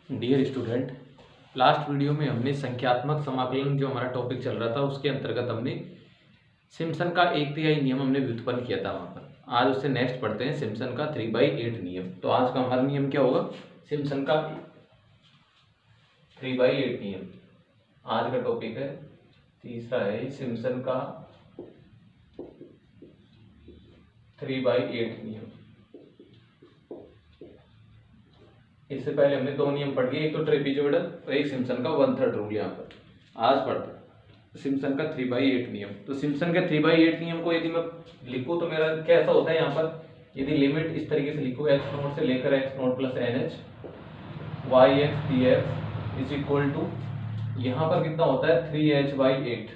Dear student, last video में हमने संख्यात्मक समाकलन जो हमारा टॉपिक चल रहा था उसके अंतर्गत हमने सिम्पसन का 1/3 नियम हमने व्युत्पन्न किया था वहाँ पर। आज उससे नेक्स्ट पढ़ते हैं सिम्पसन का 3/8 नियम। तो आज का हमारा नियम क्या होगा? सिम्पसन का 3/8 नियम आज का टॉपिक है। तीसरा है सिम्पसन का 3/8 नियम। इससे पहले हमने दो नियम पढ़ लिए, एक तो ट्रेपीजोइडल और एक सिम्पसन का 1/3 रूल। यहाँ पर आज पढ़ते हैं सिम्पसन का 3/8 नियम। तो सिम्पसन के 3/8 नियम को यदि मैं लिखूं तो मेरा कैसा होता है? यहाँ पर यदि लिमिट इस तरीके से लिखूं x0 से लेकर x0 plus NH yx dx is equal to, यहाँ पर कितना होता है 3h/8।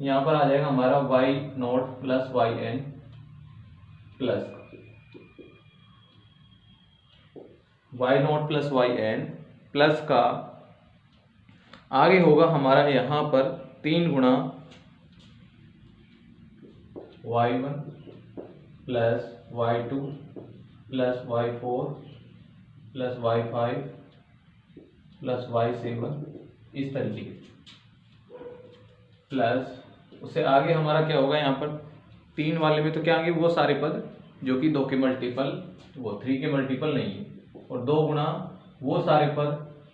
यहाँ पर आ जाएगा हमारा y0 plus yn plus y0 plus yn plus का आगे होगा हमारा यहाँ पर 3 गुणा y1 plus y2 plus y4 plus y5 plus y7 इस तरीके प्लस उससे आगे हमारा क्या होगा? यहाँ पर 3 वाले में तो क्या आगे वो सारे पद जो कि 2 के मल्टीपल, वो 3 के मल्टीपल नहीं है, और 2 गुणा वो सारे पद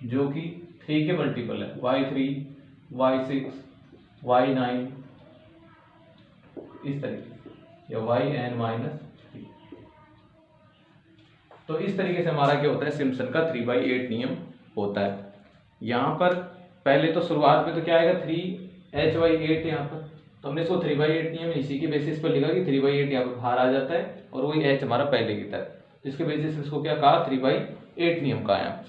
जो कि 3 के मल्टीपल है, y3 y6 y9 इस तरीके, या yn-3। तो इस तरीके से हमारा क्या होता है? सिम्पसन का 3/8 नियम होता है। यहाँ पर पहले तो शुरुआत में तो क्या आएगा 3h/8 यहाँ पर, तो हमने इसको 3/8 नियम इसी के बेसिस पर लिखा कि 3/8 यहाँ पर बाहर आ जाता है और वही h हमारा पहले की तरह, इसके बेसिस इसको क्या कहा? 3/8 नियम का। यहाँ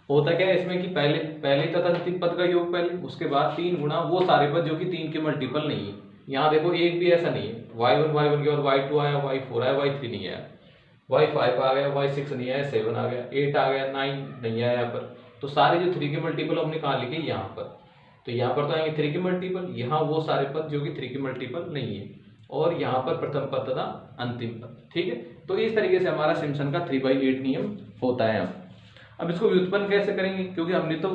होता क्या है इसमें कि पहले तथा अंतिम पद का योग पहले, उसके बाद 3 गुणा वो सारे पद जो कि 3 के मल्टीपल नहीं है। यहाँ देखो एक भी ऐसा नहीं है, y1 के बाद y2 आया, y4 आया, y3 नहीं आया, y5 आ गया, y6 नहीं आया, 7 आ गया, 8 आ गया, 9 नहीं आया यहाँ पर। तो सारे जो 3 के मल्टीपल हमने कहाँ लिखे? यहाँ पर। तो यहाँ पर तो आएंगे 3 के मल्टीपल, यहाँ वो सारे पद जो कि 3 के मल्टीपल नहीं है, और यहाँ पर प्रथम पद तथा अंतिम पद। ठीक है, तो इस तरीके से हमारा सिम्पसन का 3/8 नियम होता है। अब इसको व्युत्पन्न कैसे करेंगे? क्योंकि हमने तो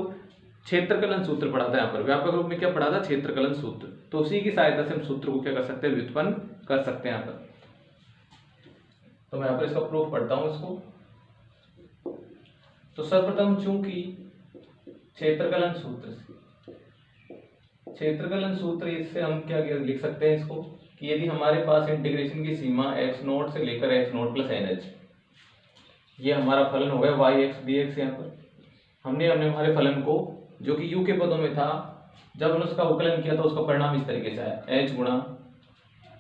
क्षेत्रकलन सूत्र पढ़ा था, यहाँ पर व्यापक रूप में क्या पढ़ा था? क्षेत्रकलन सूत्र। तो उसी की सहायता से हम सूत्र को क्या कर सकते हैं? व्युत्पन्न कर सकते हैं यहाँ पर। तो मैं यहाँ पर इसका प्रूफ पढ़ता हूँ इसको। तो सर्वप्रथम चूंकि क्षेत्रकलन सूत्र इससे हम क्या लिख सकते हैं इसको कि यदि हमारे पास इंटीग्रेशन की सीमा x0 से लेकर x0 प्लस NH, ये हमारा फलन हो गया yx dx। यहाँ पर हमने हमारे फलन को जो कि u के पदों में था, जब हमने उसका उकलन किया तो उसका परिणाम इस तरीके से आया, h गुणा,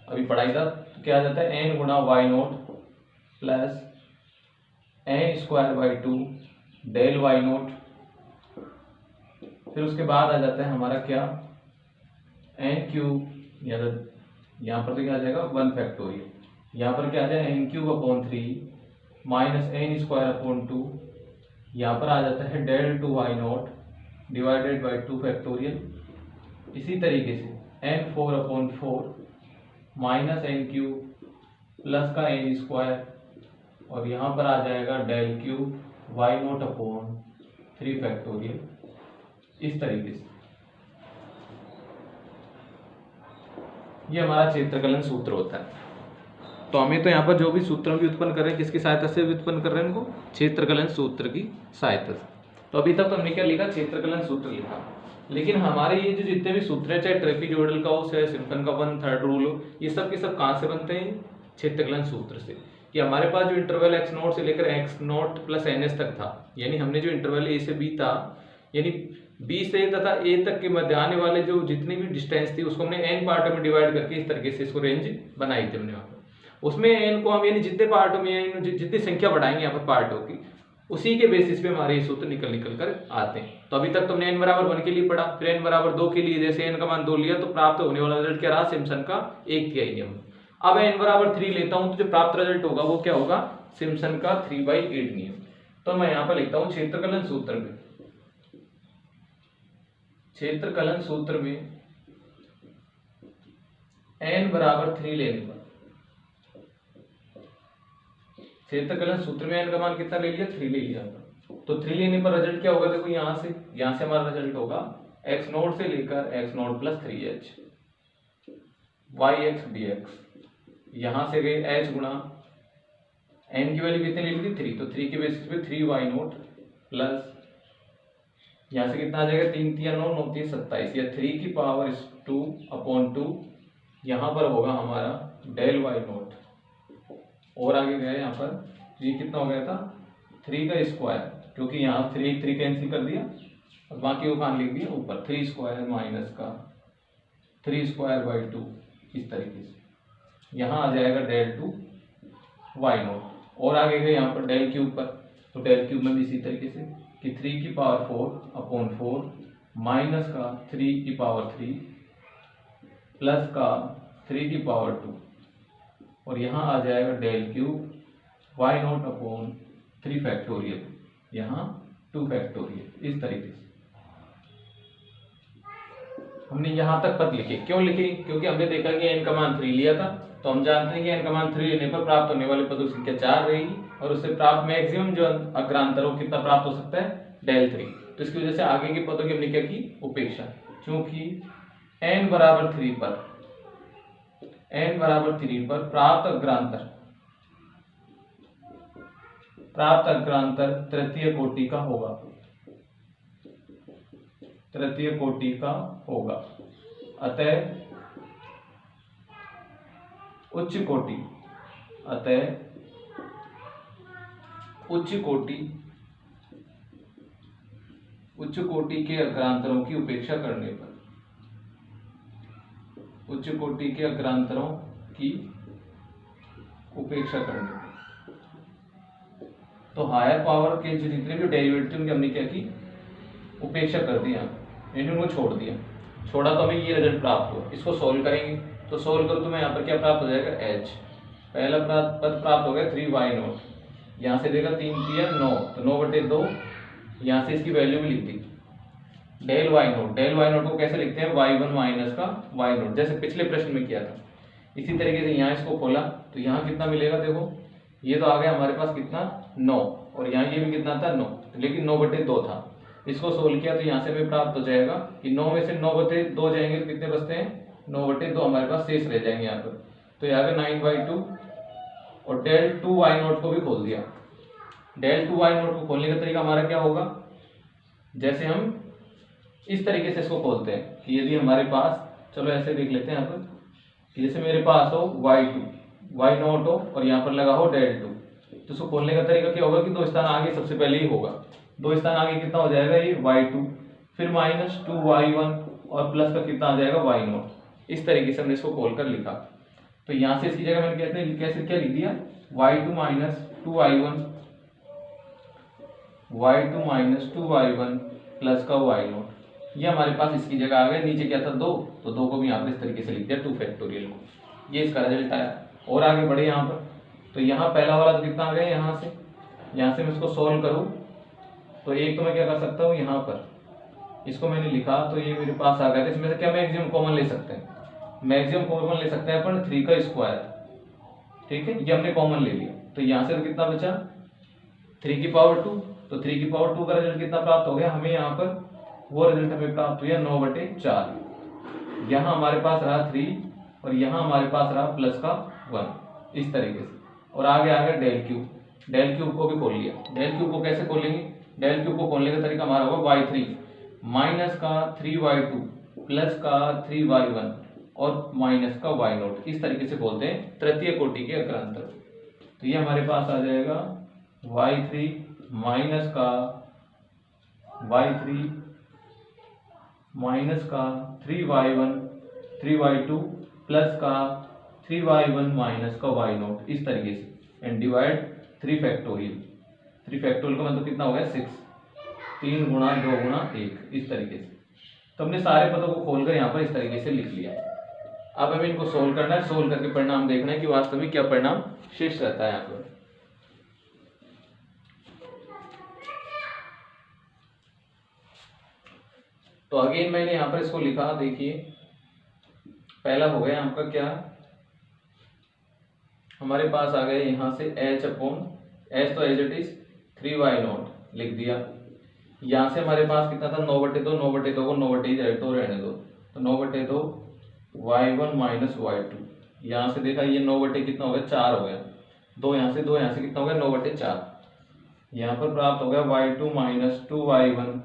अभी पढ़ाई था तो क्या आ जाता है n गुणा y0 plus n²/2 del y0, फिर उसके बाद आ जाता है हमारा क्या n3, यहाँ पर तो क्या आ जाएगा 1 फैक्टोरियल, यहाँ पर क्या आ जाएगा n³ माइनस n²/2, यहाँ पर आ जाता है del 2y0 divided by 2 factorial. इसी तरीके से n4/4 माइनस n³ प्लस का n², और यहाँ पर आ जाएगा del³ y0/3 फैक्टोरियल। इस तरीके से ये हमारा क्षेत्रकलन सूत्र होता है। तो हमें तो यहाँ पर जो भी सूत्र भी उत्पन्न कर रहे हैं, किसकी सहायता से उत्पन्न कर रहे हैं? इनको क्षेत्रकलन सूत्र की सहायता से। तो अभी तक तो हमने क्या लिखा? क्षेत्रकलन सूत्र लिखा। लेकिन हमारे ये जो जितने भी सूत्र हैं, चाहे ट्रेपीजोइडल का हो, चाहे सिम्पसन का 1/3 रूल हो, ये सब के सब कहाँ से बनते हैं? क्षेत्रकलन सूत्र से। कि हमारे पास जो इंटरवल x0 से लेकर x0 प्लस NH तक था, यानी हमने जो इंटरवल a से b था, यानी b से तथा a तक के मध्य आने वाले जो जितनी भी डिस्टेंस थी उसको हमने n पार्टों में डिवाइड करके इस तरीके से इसको रेंज बनाई थी हमने। वहाँ पर उसमें n को हम यानी जितने पार्टों में जितनी संख्या बढ़ाएंगे यहाँ पर पार्टों की, उसी के बेसिस पे हमारे ये सूत्र निकल कर आते हैं। तो अभी तक तो हमने n=1 के लिए पढ़ा, फिर n=2 के लिए जैसे n का मान 2 लिया तो प्राप्त होने वाला रिजल्ट क्या रहा? सिम्पसन का 1/3 नियम। अब n=3 लेता हूं तो जो प्राप्त रिजल्ट होगा वो क्या होगा? सिम्पसन का 3/8 नियम। तो मैं यहाँ पर लिखता हूँ क्षेत्रकलन सूत्र में n=3 लेने पर क्षेत्रकलन सूत्र में n का मान कितना ले लिया? 3 ले लिया। तो 3 लेने पर रिजल्ट क्या होगा, देखो यहाँ से हमारा रिजल्ट होगा x नोट से लेकर x note plus 3h yx dx। यहाँ से गए h गुणा n की वैल्यू कितनी ले ली थी 3, तो 3 के बेसिस पे 3y नोट प्लस यहाँ से कितना आ जाएगा 3 3 9 9 3 27 या 3 की पावर 2/2। यहाँ पर होगा हमारा डेल y नोट और आगे गए यहाँ पर ये कितना हो गया था 3 का स्क्वायर, क्योंकि यहाँ 3 कैंसिल कर दिया और बाकी को कहाँ लिख दिया ऊपर 3 स्क्वायर माइनस का 3 स्क्वायर बाई 2। इस तरीके से यहाँ आ जाएगा डेल 2 y नोट और आगे गए यहाँ पर डेल क्यूब पर, तो डेल क्यूब में भी इसी तरीके से कि 3 की पावर 4/4 माइनस का 3 की पावर 3 प्लस का 3 की पावर 2 और यहाँ आ जाएगा del cube y nought upon 3 factorial, यहाँ 2 फैक्टोरियल। इस तरीके से हमने यहाँ तक पद लिखे। क्यों लिखे, क्योंकि हमने देखा कि n का मान 3 लिया था, तो हम जानते हैं कि n का मान 3 लेने पर प्राप्त होने वाले पदों की संख्या 4 रहेगी और उससे प्राप्त मैक्सिमम जो अग्रांतरों कितना प्राप्त हो सकता है डेल 3। तो इसकी वजह से आगे के पदों की हमने क्या की उपेक्षा, क्योंकि n बराबर 3 पर प्राप्त अग्रांतर तृतीय कोटि का होगा। अतः उच्च कोटि के अग्रांतरों की उपेक्षा करने पर तो हायर पावर के जितने भी डेरिवेटिव उनकी हमने क्या की उपेक्षा कर दिया, यानी उनको छोड़ा तो हमें ये रिजल्ट प्राप्त हुआ। इसको सोल्व करेंगे तो सोल्व करो तो मैं यहाँ पर क्या प्राप्त हो जाएगा h, पहला पद प्राप्त हो गया 3y नोट, यहाँ से देगा 3 3 9, तो 9/2 यहाँ से इसकी वैल्यू भी लिख दी डेल y नोट को कैसे लिखते हैं y1 माइनस का y नोट, जैसे पिछले प्रश्न में किया था। इसी तरीके से यहाँ इसको खोला तो यहाँ कितना मिलेगा, देखो ये तो आ गया हमारे पास कितना 9 और यहाँ ये भी कितना था 9, लेकिन 9/2 था। इसको सोल्व किया तो यहाँ से हमें प्राप्त हो जाएगा कि 9 में से 9/2 जाएंगे तो कितने बचते हैं 9/2 हमारे पास शेष रह जाएंगे यहाँ पर, तो यहाँ पे 9/2 और डेल 2y नोट को भी खोल दिया। डेल 2y नोट को खोलने का तरीका हमारा क्या होगा, जैसे हम इस तरीके से इसको खोलते हैं कि यदि हमारे पास, चलो ऐसे देख लेते हैं यहाँ पर कि जैसे मेरे पास हो y नोट हो और यहाँ पर लगा हो डेल 2, तो इसको खोलने का तरीका क्या होगा कि 2 स्थान आगे सबसे पहले ही होगा, 2 स्थान आगे कितना हो जाएगा ये y2, फिर माइनस 2y1 और प्लस का कितना आ जाएगा y नोट। इस तरीके से हमने इसको खोल कर लिखा। तो यहाँ से इसकी जगह मैंने कैसे क्या लिख दिया y2 माइनस 2y1 प्लस का y नोट, ये हमारे पास इसकी जगह आ गया। नीचे क्या था 2, तो 2 को भी यहाँ पर इस तरीके से लिख दिया 2 फैक्टोरियल को। ये इसका रिजल्ट आया। और आगे बढ़े यहाँ पर, तो यहाँ पहला वाला तो कितना आ गया, यहाँ से मैं इसको सोल्व करूँ तो एक तो मैं क्या कर सकता हूँ, यहाँ पर इसको मैंने लिखा तो ये मेरे पास आ गया। तो इसमें से क्या मैक्सिमम कॉमन ले सकते हैं, मैक्सिमम कॉमन ले सकते हैं अपन 3 का स्क्वायर, ठीक है, ये हमने कॉमन ले लिया। तो यहाँ से तो कितना बचा 3 की पावर 2, तो 3 की पावर 2 का रिजल्ट कितना प्राप्त हो गया हमें, यहाँ पर वो रिजल्ट हमें प्राप्त हुआ 9/4। यहाँ हमारे पास रहा 3 और यहाँ हमारे पास रहा प्लस का 1, इस तरीके से। और आगे आ गया डेल क्यूब को भी खोल लिया। डेल क्यूब को कैसे खोलेंगे, डेल क्यूब को खोलने का तरीका हमारा होगा y3 माइनस का 3y2 प्लस का 3y1 और माइनस का y नोट। इस तरीके से बोलते हैं तृतीय कोटि के अग्रांतर। तो ये हमारे पास आ जाएगा y3 माइनस का 3y1 3y2 प्लस का 3y1 माइनस का y नोट, इस तरीके से। एंड डिवाइड 3 फैक्टोरियल का मतलब कितना हो गया 6, 3 गुणा 2 गुणा 1, इस तरीके से। तो हमने सारे पदों को खोलकर यहाँ पर इस तरीके से लिख लिया। अब हमें इनको सोल्व करना है, सोल्व करके परिणाम देखना है कि वास्तव में क्या परिणाम शेष रहता है यहाँ पर। तो अगेन मैंने यहाँ पर इसको लिखा, देखिए पहला हो गया आपका क्या, हमारे पास आ गया यहाँ से h तो as it is 3y note लिख दिया। यहाँ से हमारे पास कितना था 9/2, 9/2 को 9/2 ही रहने दो, तो 9/2 y1 माइनस y2। यहाँ से देखा ये 9/2 कितना हो गया 4 हो गया, 2 यहाँ से 2 यहाँ से कितना हो गया 9/4। यहाँ पर प्राप्त हो गया y2 माइनस 2y1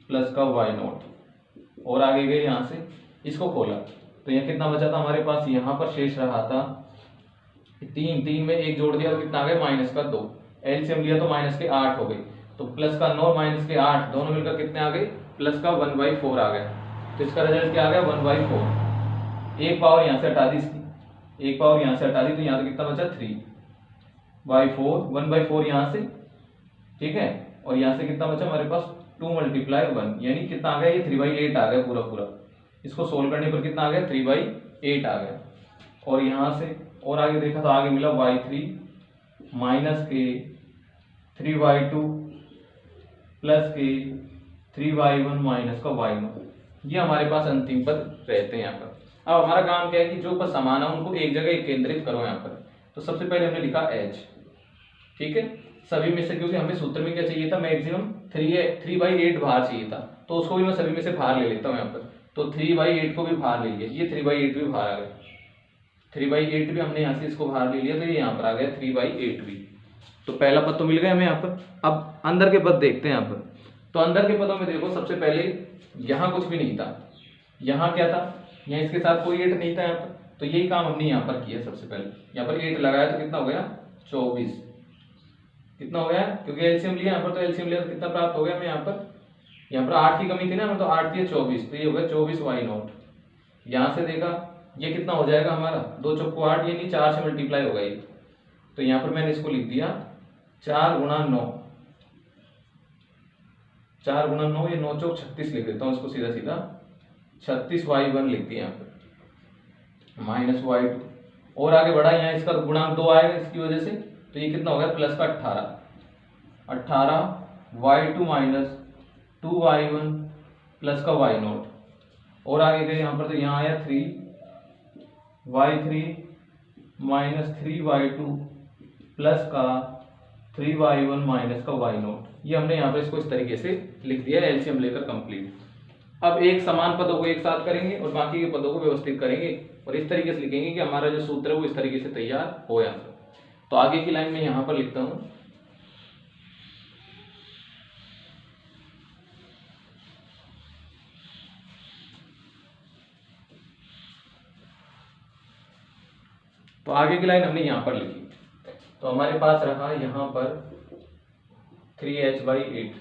प्लस का y0। और आगे गए यहाँ से इसको खोला तो यहाँ कितना बचा था हमारे पास, यहाँ पर शेष रहा था 3, 3 में 1 जोड़ दिया तो कितना आ गया माइनस का 2, एलसीएम लिया तो माइनस के 8 हो गए, तो प्लस का 9 माइनस के 8 दोनों मिलकर कितने आ गए, प्लस का 1/4 आ गया। तो इसका रिजल्ट क्या आ गया 1/4। एक पावर यहाँ से हटा दी इसकी, एक पावर यहाँ से हटा दी तो यहाँ तो कितना बचा 3/4, 1/4 यहाँ से, ठीक है। और यहाँ से कितना बचा हमारे पास 2 × 1, यानी कितना आ गया ये 3/8 आ गया पूरा पूरा। इसको सोल्व करने पर कितना आ गया 3/8 आ गया। और यहाँ से और आगे देखा तो आगे मिला y3 माइनस के 3y2 प्लस के 3y1 माइनस का y0। ये हमारे पास अंतिम पद रहते हैं यहाँ पर। अब हमारा काम क्या है कि जो पद समान है उनको एक जगह केंद्रित करो यहाँ पर। तो सबसे पहले हमने लिखा h, ठीक है, सभी में से, क्योंकि हमें सूत्र में क्या चाहिए था मैक्सिमम 3/8 बाहर चाहिए था, तो उसको भी मैं सभी में से बाहर ले लेता हूँ यहाँ पर। तो 3/8 को भी बाहर ले लिया, ये 3/8 भी बाहर आ गया, 3/8 भी हमने यहाँ से इसको बाहर ले लिया तो ये यहाँ पर आ गया 3/8 भी। तो पहला पद तो मिल गया हमें यहाँ पर। अब अंदर के पद देखते हैं यहाँ पर। तो अंदर के पदों में देखो सबसे पहले यहाँ कुछ भी नहीं था, यहाँ क्या था, यहाँ इसके साथ कोई 8 नहीं था यहाँ पर, तो यही काम हमने यहाँ पर किया। सबसे पहले यहाँ पर 8 लगाया तो कितना हो गया 24, कितना हो गया, क्योंकि एलसीएम लिया यहाँ पर, तो एलसीएम लिया तो कितना प्राप्त हो गया हमें यहाँ पर 8 की कमी थी ना, तो 8 की 24, तो ये हो गया 24y0। यहाँ से देखा ये कितना हो जाएगा हमारा 2 चौको 8, यानी 4 से मल्टीप्लाई होगा ये, तो यहाँ पर मैंने इसको लिख दिया 4 × 9, 4 × 9, ये 9 चौक 36 लिख देता हूँ इसको सीधा सीधा, 36y1 लिख दिया यहाँ पर माइनस y2। और आगे बढ़ा, यहाँ इसका गुणांक 2 आएगा इसकी वजह से, तो ये कितना हो गया प्लस का 18y2 माइनस 2y1 प्लस का y0। और आगे गए यहाँ पर तो यहाँ आया 3y3 माइनस 3y2 प्लस का 3y1 माइनस का y0। ये हमने यहाँ पर इसको इस तरीके से लिख दिया एलसीएम लेकर कंप्लीट। अब एक समान पदों को एक साथ करेंगे और बाकी के पदों को व्यवस्थित करेंगे और इस तरीके से लिखेंगे कि हमारा जो सूत्र है वो इस तरीके से तैयार हो यहाँ पर। तो आगे की लाइन में यहाँ पर लिखता हूँ, तो आगे की लाइन हमने यहाँ पर लिखी। तो हमारे पास रहा यहाँ पर 3h/8,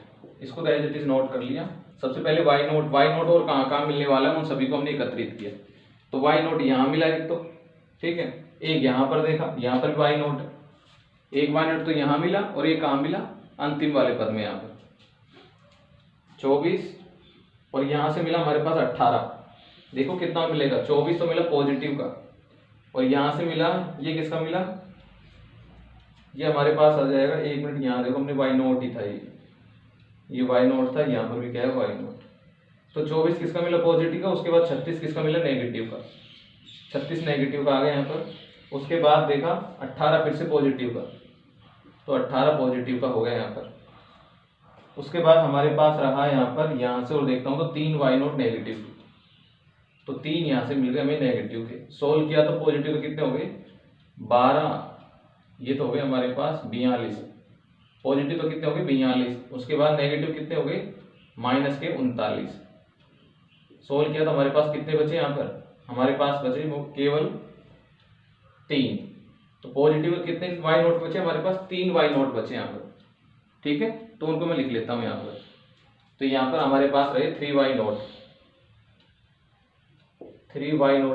इसको तो एज इट इज नोट कर लिया। सबसे पहले y0 और कहाँ कहाँ मिलने वाला है उन सभी को हमने एकत्रित किया। तो y0 यहाँ मिला एक, तो ठीक है, एक यहाँ पर देखा, यहाँ पर भी y0 है, एक y0 तो यहाँ मिला और एक कहाँ मिला अंतिम वाले पद में यहाँ पर 24, और यहाँ से मिला हमारे पास 18। देखो कितना मिलेगा 24 तो मिला पॉजिटिव का, और यहाँ से मिला ये किसका मिला, ये हमारे पास आ जाएगा, 1 मिनट, यहाँ देखो हमने y0 ही था, ये y0 था, यहाँ पर भी क्या है y0। तो 24 किसका मिला पॉजिटिव का, उसके बाद 36 किसका मिला नेगेटिव का, 36 नेगेटिव का आ गया यहाँ पर। उसके बाद देखा 18 फिर से पॉजिटिव का, तो 18 पॉजिटिव का हो गया यहाँ पर। उसके बाद हमारे पास रहा यहाँ पर, यहाँ से और देखता हूँ तो 3y0 नेगेटिव, तो 3 यहाँ से मिल गए हमें नेगेटिव के। सोल्व किया तो पॉजिटिव तो कितने हो गए 12, ये तो हो गए हमारे पास 42, पॉजिटिव तो कितने हो गए 42। उसके बाद नेगेटिव कितने हो गए माइनस के 39। सोल्व किया तो हमारे पास कितने बचे यहाँ पर, हमारे पास बचे केवल 3। तो पॉजिटिव कितने y0 बचे हमारे पास, 3 y0 बचे यहाँ पर, ठीक है। तो उनको मैं लिख लेता हूँ यहाँ पर। तो यहाँ पर हमारे पास रहे 3y0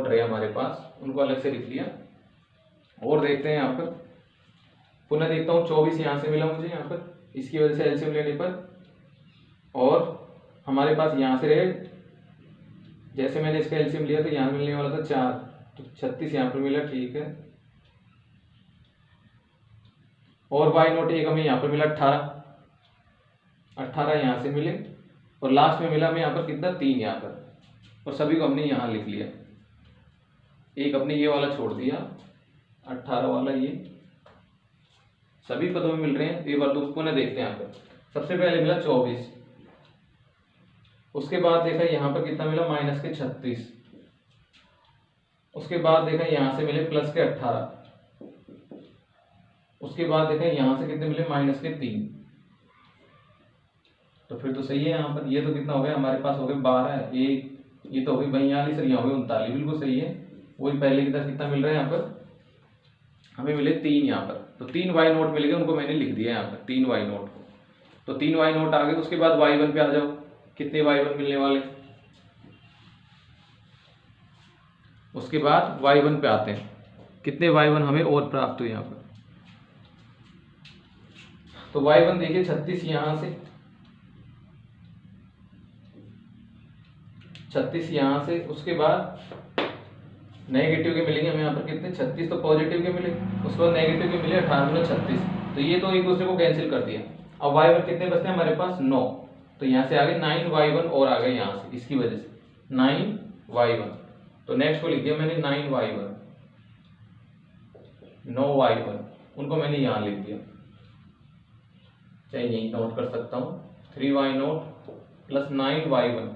रहे हमारे पास, उनको अलग से लिख लिया। और देखते हैं यहाँ पर, पुनः देखता हूँ 24 यहाँ से मिला मुझे यहाँ पर, इसकी वजह से एलसीएम लेने पर, और हमारे पास यहाँ से रहे, जैसे मैंने इसका एलसीएम लिया तो यहाँ मिलने वाला था 4, तो 36 यहाँ पर मिला, ठीक है। और y0 एक हमें यहाँ पर मिला 18 यहाँ से मिले, और लास्ट में मिला हमें यहाँ पर कितना 3 यहाँ पर, और सभी को हमने यहाँ लिख लिया। एक अपने ये वाला छोड़ दिया 18 वाला, ये सभी पदों में मिल रहे हैं। एक बार तो पुनः देखते हैं यहाँ पर, सबसे पहले मिला 24, उसके बाद देखा यहाँ पर कितना मिला माइनस के 36, उसके बाद देखा यहाँ से मिले प्लस के 18, उसके बाद देखा यहाँ से कितने मिले माइनस के 3। तो फिर तो सही है यहाँ पर। ये तो कितना हो गया हमारे पास हो गए 12, ये तो हो गई 42 और यहाँ हो गई 39, बिल्कुल सही है। वही पहले की तरह कितना मिल रहा है यहाँ पर हमें मिले 3 यहाँ पर। तो 3 वाई नोट मिल गए, उनको मैंने लिख दिया यहाँ पर 3 वाई नोट। तो 3 वाई नोट आ गए। उसके बाद y1 पे आ जाओ, कितने y1 मिलने वाले। उसके बाद y1 पे आते हैं, कितने y1 हमें और प्राप्त हुए यहाँ पर। तो y1 देखिए 36 यहाँ से, 36 यहाँ से, उसके बाद नेगेटिव के मिलेंगे हमें यहाँ पर कितने 36, तो पॉजिटिव के मिले, उसके बाद नेगेटिव के मिले 18 36। तो ये तो एक दूसरे को कैंसिल कर दिया। अब y1 कितने बचते हैं हमारे पास 9, तो यहाँ से आ गए 9y1 और आ गए यहाँ से, इसकी वजह से 9y1। तो नेक्स्ट को लिख दिया मैंने 9y1, 9y1, उनको मैंने यहाँ लिख दिया, चाहे यही नोट कर सकता हूँ 3y नोट प्लस 9y1।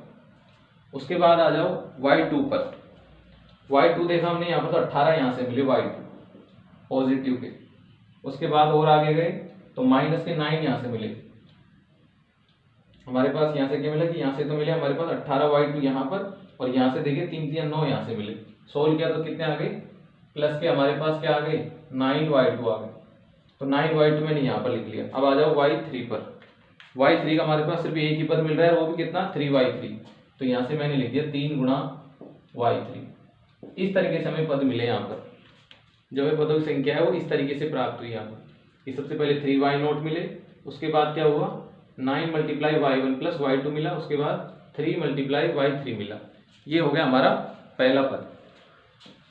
उसके बाद आ जाओ y2 पर। y2 देखा हमने यहाँ पर तो 18 यहाँ से मिले y2 पॉजिटिव के। उसके बाद और आगे गए तो माइनस के 9 यहाँ से मिले हमारे पास। यहाँ से क्या मिला कि यहाँ से तो मिले हमारे पास 18y2 यहाँ पर, और यहाँ से देखिए 3 3 9 यहाँ से मिले। सोल्व किया तो कितने आ गए प्लस के हमारे पास क्या आ गए 9y2 आ गए। तो 9y2 मैंने यहाँ पर लिख लिया। अब आ जाओ y3 पर। y3 का हमारे पास सिर्फ एक ही पद मिल रहा है, वो भी कितना 3y3। तो यहाँ से मैंने लिख दिया 3 गुणा y3। इस तरीके से हमें पद मिले यहाँ पर। जो हमें पदों की संख्या है वो इस तरीके से प्राप्त हुई यहाँ पर। कि सबसे पहले 3y नोट मिले, उसके बाद क्या हुआ 9 मल्टीप्लाई y1 प्लस y2 मिला, उसके बाद 3 मल्टीप्लाई y3 मिला। ये हो गया हमारा पहला पद।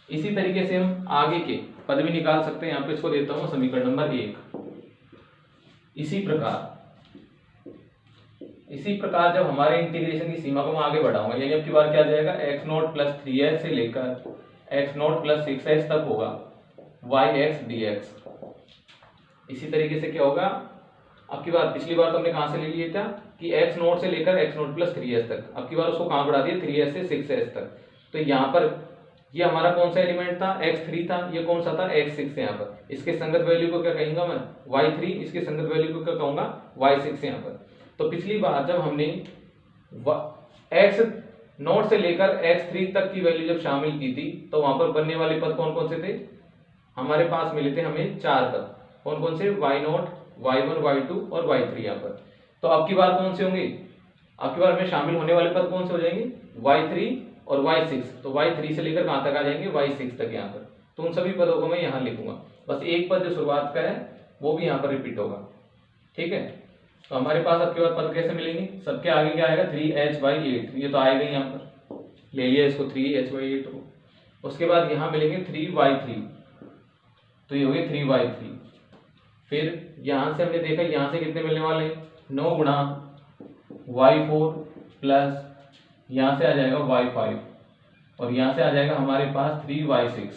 इसी तरीके से हम आगे के पद भी निकाल सकते हैं। यहाँ पे इसको देता हूँ समीकरण नंबर 1। इसी प्रकार जब हमारे इंटीग्रेशन की सीमा को मैं आगे बढ़ाऊंगा, यानी अब की बार क्या आ जाएगा x नोट प्लस 3h से लेकर x नोट प्लस 6h तक होगा yx dx। इसी तरीके से क्या होगा अब की बार, पिछली बार तो हमने कहां से ले लिया था कि x नोट से लेकर x नोट प्लस 3h तक, अब की बार उसको कहां बढ़ा दिया 3h से 6h तक। तो यहाँ पर ये हमारा कौन सा एलिमेंट था x3 था, ये कौन सा था x6 यहाँ पर। इसके संगत वैल्यू को क्या कहेंगे मैं y3, इसके संगत वैल्यू को क्या कहूंगा y6 यहाँ पर। तो पिछली बार जब हमने x नोट से लेकर x3 तक की वैल्यू जब शामिल की थी, तो वहां पर बनने वाले पद कौन कौन से थे हमारे पास मिले थे हमें 4 पद। कौन कौन से y नोट, y1, y2 और y3 यहाँ पर। तो अब की बार कौन से होंगे, अब की बार में शामिल होने वाले पद कौन से हो जाएंगे y3 और y6। तो y3 से लेकर कहां तक आ जाएंगे y6 तक यहाँ पर। तो उन सभी पदों को मैं यहाँ लिखूंगा, बस एक पद जो शुरुआत का है वो भी यहाँ पर रिपीट होगा। ठीक है, तो हमारे पास अब के बाद पद कैसे मिलेंगे, सबके आगे क्या आएगा 3h/8, ये तो आएगा यहाँ पर, ले लिया इसको 3h/8 को। उसके बाद यहाँ मिलेंगे 3y3, तो ये हो गए 3y3। फिर यहाँ से हमने देखा यहाँ से कितने मिलने वाले 9 गुणा y4 प्लस यहाँ से आ जाएगा y5 और यहाँ से आ जाएगा हमारे पास 3y6।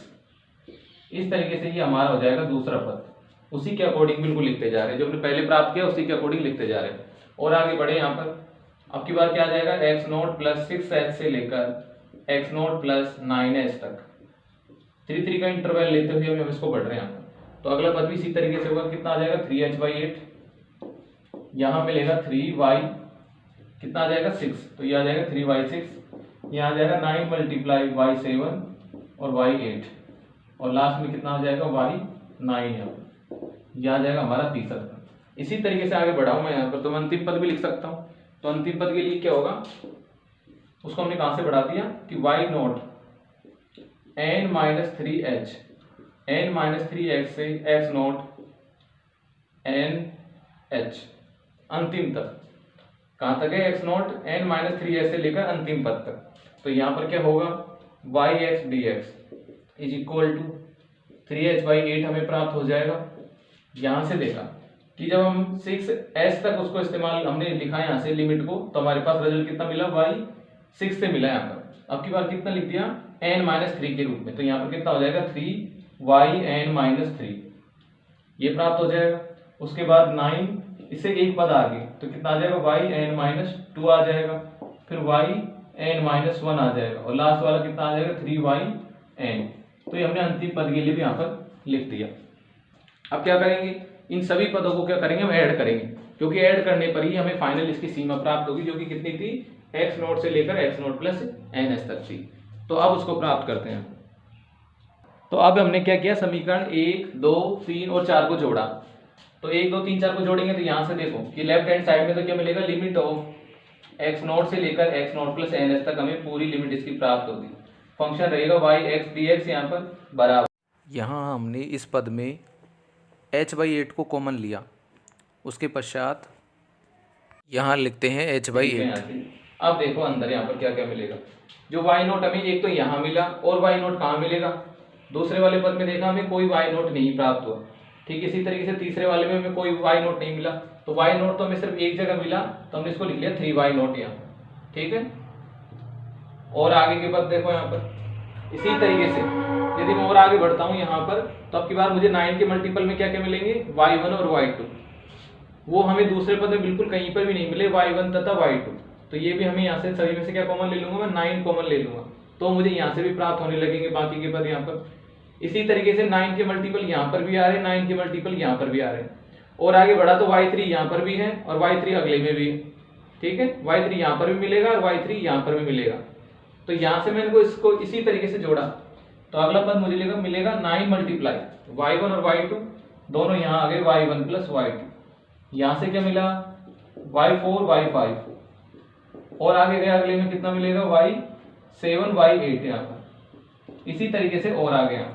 इस तरीके से ये हमारा हो जाएगा दूसरा पद। उसी के अकॉर्डिंग बिल्कुल लिखते जा रहे हैं, जो हमने पहले प्राप्त किया उसी के अकॉर्डिंग लिखते जा रहे हैं। और आगे बढ़े यहाँ पर अब की बार क्या आ जाएगा x नोट प्लस 6h से लेकर x नोट प्लस 9h तक। 3 का इंटरवल लेते हुए हम इसको बढ़ रहे हैं यहाँ पर। तो अगला पद भी इसी तरीके से होगा, कितना आ जाएगा 3h/8, यहाँ मिलेगा 3y, कितना आ जाएगा 6, तो ये आ जाएगा 3y6, यहाँ आ जाएगा 9 मल्टीप्लाई y7 और y8, और लास्ट में कितना आ जाएगा y9 यहाँ पर। यह आ जाएगा हमारा तीसरा पद। इसी तरीके से आगे बढ़ाऊं मैं यहाँ पर, तो मैं अंतिम पद भी लिख सकता हूँ। तो अंतिम पद के लिए क्या होगा, उसको हमने कहां से बढ़ा दिया कि y नोट n-3h, n-3h से x नोट n-h, अंतिम तक कहां तक है x नोट n-3h से लेकर अंतिम पद तक। तो यहाँ पर क्या होगा yx dx is equal to 3h/8 हमें प्राप्त हो जाएगा। यहाँ से देखा कि जब हम 6h तक उसको इस्तेमाल हमने लिखा यहाँ से लिमिट को, तो हमारे पास रिजल्ट कितना मिला y6 से मिला यहाँ पर। अब की बार कितना लिख दिया n-3 के रूप में, तो यहाँ पर कितना हो जाएगा 3yn-3, ये प्राप्त हो जाएगा। उसके बाद 9 इससे एक पद आगे तो कितना आ जाएगा yn-2 आ जाएगा, फिर yn-1 आ जाएगा और लास्ट वाला कितना आ जाएगा 3yn। तो ये हमने अंतिम पद के लिए भी यहाँ पर लिख दिया। अब क्या करेंगे, इन सभी पदों को क्या करेंगे, हम ऐड करेंगे, क्योंकि ऐड करने पर ही हमें फाइनल इसकी सीमा प्राप्त होगी, जो कि कितनी थी, x0 से लेकर x0 प्लस ns तक थी। तो अब उसको प्राप्त करते हैं। तो अब हमने क्या किया, समीकरण 1, 2, 3 और 4 को जोड़ा। तो 1, 2, 3, 4 को जोड़ेंगे तो यहाँ से देखो कि लेफ्ट हैंड साइड में तो क्या मिलेगा, लिमिट ऑफ x0 से लेकर x0 प्लस ns तक हमें पूरी लिमिट इसकी प्राप्त होगी। फंक्शन रहेगा y(x) dx यहाँ पर बराबर, यहाँ हमने इस पद में h/8 को कॉमन लिया, उसके पश्चात यहाँ लिखते हैं h/8। अब देखो अंदर यहाँ पर क्या क्या मिलेगा, जो y0 हमें एक तो यहाँ मिला और y0 कहाँ मिलेगा, दूसरे वाले पद में देखा हमें कोई y0 नहीं प्राप्त हुआ। ठीक इसी तरीके से तीसरे वाले में हमें कोई y0 नहीं मिला, तो y0 तो हमें सिर्फ एक जगह मिला, तो हमने इसको लिख लिया 3y0 यहाँ। ठीक है, और आगे के पद देखो यहाँ पर इसी तरीके से यदि मैं और आगे बढ़ता हूँ यहाँ पर, तो अब की बार मुझे 9 के मल्टीपल में क्या क्या मिलेंगे, y1 और y2। वो हमें दूसरे पद में बिल्कुल कहीं पर भी नहीं मिले, y1 तथा y2। तो ये भी हमें यहाँ से सभी में से क्या कॉमन ले लूंगा, मैं 9 कॉमन ले लूंगा, तो मुझे यहाँ से भी प्राप्त होने लगेंगे बाकी के पद यहाँ पर। इसी तरीके से 9 के मल्टीपल यहाँ पर भी आ रहे हैं, 9 के मल्टीपल यहाँ पर भी आ रहे हैं, और आगे बढ़ा तो y3 यहाँ पर भी है और y3 अगले में भी है। ठीक है, y3 यहाँ पर भी मिलेगा और y3 यहाँ पर भी मिलेगा। तो यहाँ से मैंने इसको इसी तरीके से जोड़ा, तो अगला पद मुझे मिलेगा 9 मल्टीप्लाई y1 और y2 दोनों यहाँ आ गए y1 प्लस y2। यहाँ से क्या मिला, y4 y5, और आगे गया अगले में कितना मिलेगा, y7 y8 यहाँ पर। इसी तरीके से और आगे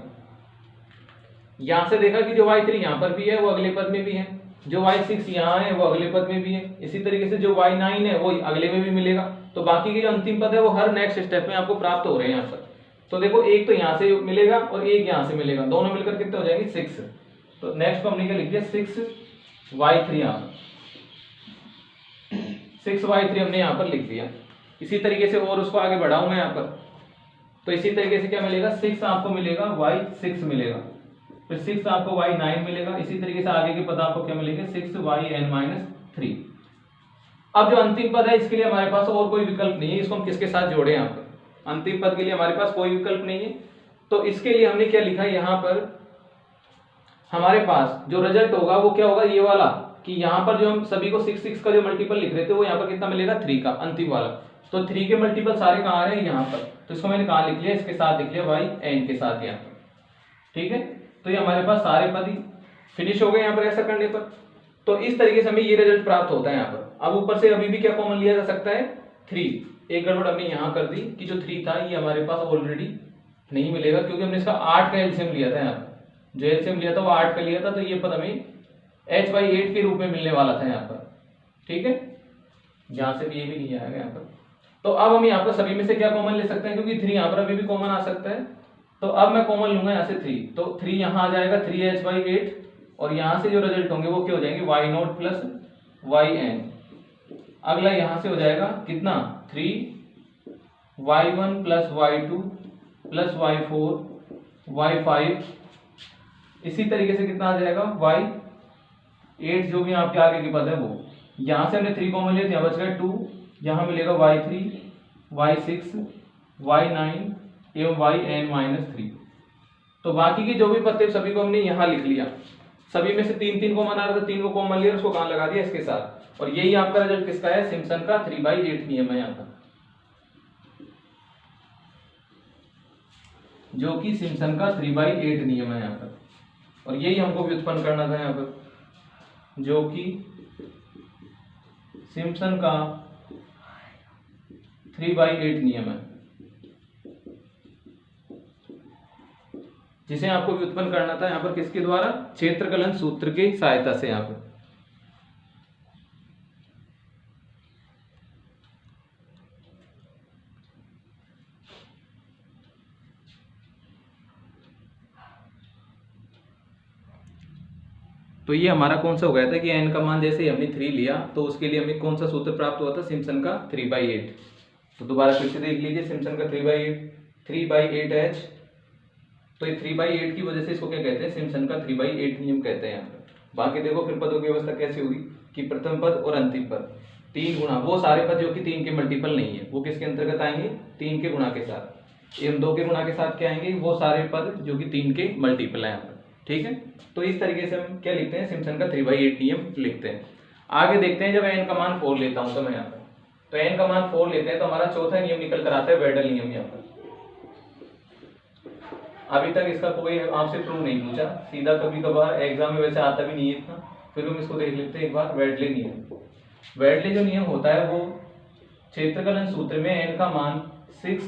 यहाँ से देखा कि जो y3 यहाँ पर भी है वो अगले पद में भी है, जो y6 यहाँ है वो अगले पद में भी है, इसी तरीके से जो y9 है वो अगले में भी मिलेगा। तो बाकी के जो अंतिम पद है वो हर नेक्स्ट स्टेप में आपको प्राप्त हो रहे हैं यहाँ पर। तो देखो एक तो यहाँ से मिलेगा और एक यहाँ से मिलेगा, दोनों मिलकर कितने हो जाएंगे 6। तो नेक्स्ट को हमने क्या लिख दिया 6y3 यहाँ पर, 6y3 हमने यहाँ पर लिख दिया। इसी तरीके से और उसको आगे बढ़ाऊंगा यहाँ पर, तो इसी तरीके से क्या मिलेगा, 6 आपको मिलेगा y6 मिलेगा, फिर 6 आपको y9 मिलेगा। इसी तरीके से आगे के पद आपको क्या मिलेंगे 6yn-3। अब जो अंतिम पद है इसके लिए हमारे पास और कोई विकल्प नहीं है, इसको हम किसके साथ जोड़े यहाँ पर, अंतिम पद के लिए हमारे पास कोई विकल्प नहीं है। तो इसके लिए हमने क्या लिखा है, यहाँ पर हमारे पास जो रिजल्ट होगा वो क्या होगा, ये वाला कि यहाँ पर जो हम सभी को 6 का जो मल्टीपल लिख रहे थे वो यहाँ पर कितना मिलेगा 3 का अंतिम वाला। तो 3 के मल्टीपल सारे कहाँ आ रहे हैं यहाँ पर, तो इसको मैंने कहाँ लिख लिया, इसके साथ लिख लिया yn के साथ यहाँ पर। ठीक है, तो ये हमारे पास सारे पद ही फिनिश हो गए यहाँ पर ऐसा करने पर। तो इस तरीके से हमें ये रिजल्ट प्राप्त होता है यहाँ पर। अब ऊपर से अभी भी क्या कॉमन लिया जा सकता है 3। एक गड़बड़ हमने यहाँ कर दी कि जो 3 था ये हमारे पास ऑलरेडी नहीं मिलेगा, क्योंकि हमने इसका 8 का एलसीएम लिया था यहाँ पर, जो एलसीएम लिया था वो 8 का लिया था, तो ये पद हमें h/8 के रूप में मिलने वाला था यहाँ पर। ठीक है, यहाँ से भी ये भी नहीं आएगा यहाँ पर। तो अब हम यहाँ पर सभी में से क्या कॉमन ले सकते हैं, क्योंकि 3 यहाँ पर अभी भी कॉमन आ सकता है, तो अब मैं कॉमन लूंगा यहाँ से 3। तो 3 यहाँ आ जाएगा 3h/8, और यहाँ से जो रिजल्ट होंगे वो क्या हो जाएंगे y0 प्लस yn। अगला यहाँ से हो जाएगा कितना 3y1 plus y2 plus y4 y5। इसी तरीके से कितना आ जाएगा y8, जो भी आपके आगे के पद है वो। यहाँ से हमने 3 कॉमन लिया, यहाँ बच गया 2, यहाँ मिलेगा y3 y6 y9 एवं yn-3। तो बाकी के जो भी पद थे सभी को हमने यहाँ लिख लिया, सभी में से 3 कॉमन आ रहा था, 3 को कॉमन लिया, उसको कहाँ लगा दिया इसके साथ। और यही आपका रिजल्ट किसका है, सिम्पसन का 3/8 नियम है यहाँ पर, जो कि सिम्पसन का 3/8 नियम है यहाँ पर। और यही हमको व्युत्पन्न करना था यहाँ पर, जो कि सिम्पसन का 3/8 नियम है, जिसे आपको व्युत्पन्न करना था यहाँ पर किसके द्वारा, क्षेत्रकलन सूत्र की सहायता से यहाँ पर। तो ये हमारा कौन सा हो गया था कि n का मान जैसे हमने 3 लिया तो उसके लिए हमें कौन सा सूत्र प्राप्त हुआ था, सिम्पसन का 3/8। तो दोबारा फिर से देख लीजिए, सिम्पसन का 3/8h। तो ये 3/8 की वजह से इसको क्या कहते हैं, सिम्पसन का 3/8 नियम कहते हैं यहाँ पर। बाकी देखो फिर पदों की व्यवस्था कैसी होगी कि प्रथम पद और अंतिम पद 3 गुणा वो सारे पद जो कि 3 के मल्टीपल नहीं है वो किसके अंतर्गत आएंगे, 3 के गुणा के साथ। एवं 2 के गुणा के साथ क्या आएंगे, वो सारे पद जो कि 3 के मल्टीपल है यहाँ पर। ठीक है, तो इस तरीके से हम क्या लिखते हैं, सिम्पसन का 3/8 नियम लिखते हैं। आगे देखते हैं, जब n का मान 4 लेता हूं तो मैं यहाँ पर, तो n का मान 4 लेते हैं तो हमारा चौथा नियम निकल कर आता है वेडल नियम। यहाँ पर अभी तक इसका कोई आपसे प्रूफ नहीं पूछा, सीधा कभी कभार एग्जाम में वैसे आता भी नहीं है इतना, फिर हम इसको देख लेते हैं एक बार। वेडले नियम, वेडले जो नियम होता है वो क्षेत्रफलन सूत्र में n का मान 6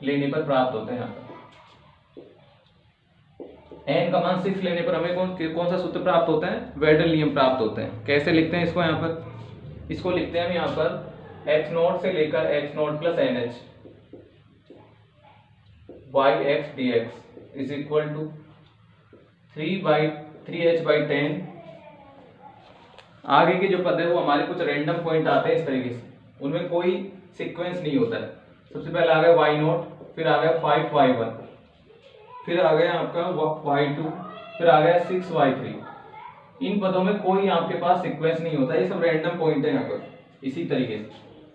लेने पर प्राप्त होता है। यहाँ पर n का मान 6 लेने पर हमें कौन सा सूत्र प्राप्त होता है, वेडल नियम प्राप्त होता है। कैसे लिखते हैं इसको, यहाँ पर इसको लिखते हैं हम यहाँ पर x0 से लेकर x0 plus nh yx dx is equal to 3h/10। आगे के जो पद है वो हमारे कुछ रैंडम पॉइंट आते हैं इस तरीके से, उनमें कोई सीक्वेंस नहीं होता है। सबसे पहले आ गया y0, फिर आ गया 5y1, फिर आ गया आपका y2, फिर आ गया 6y3। इन पदों में कोई आपके पास सीक्वेंस नहीं होता, ये सब रैंडम पॉइंट है यहाँ पर। इसी तरीके से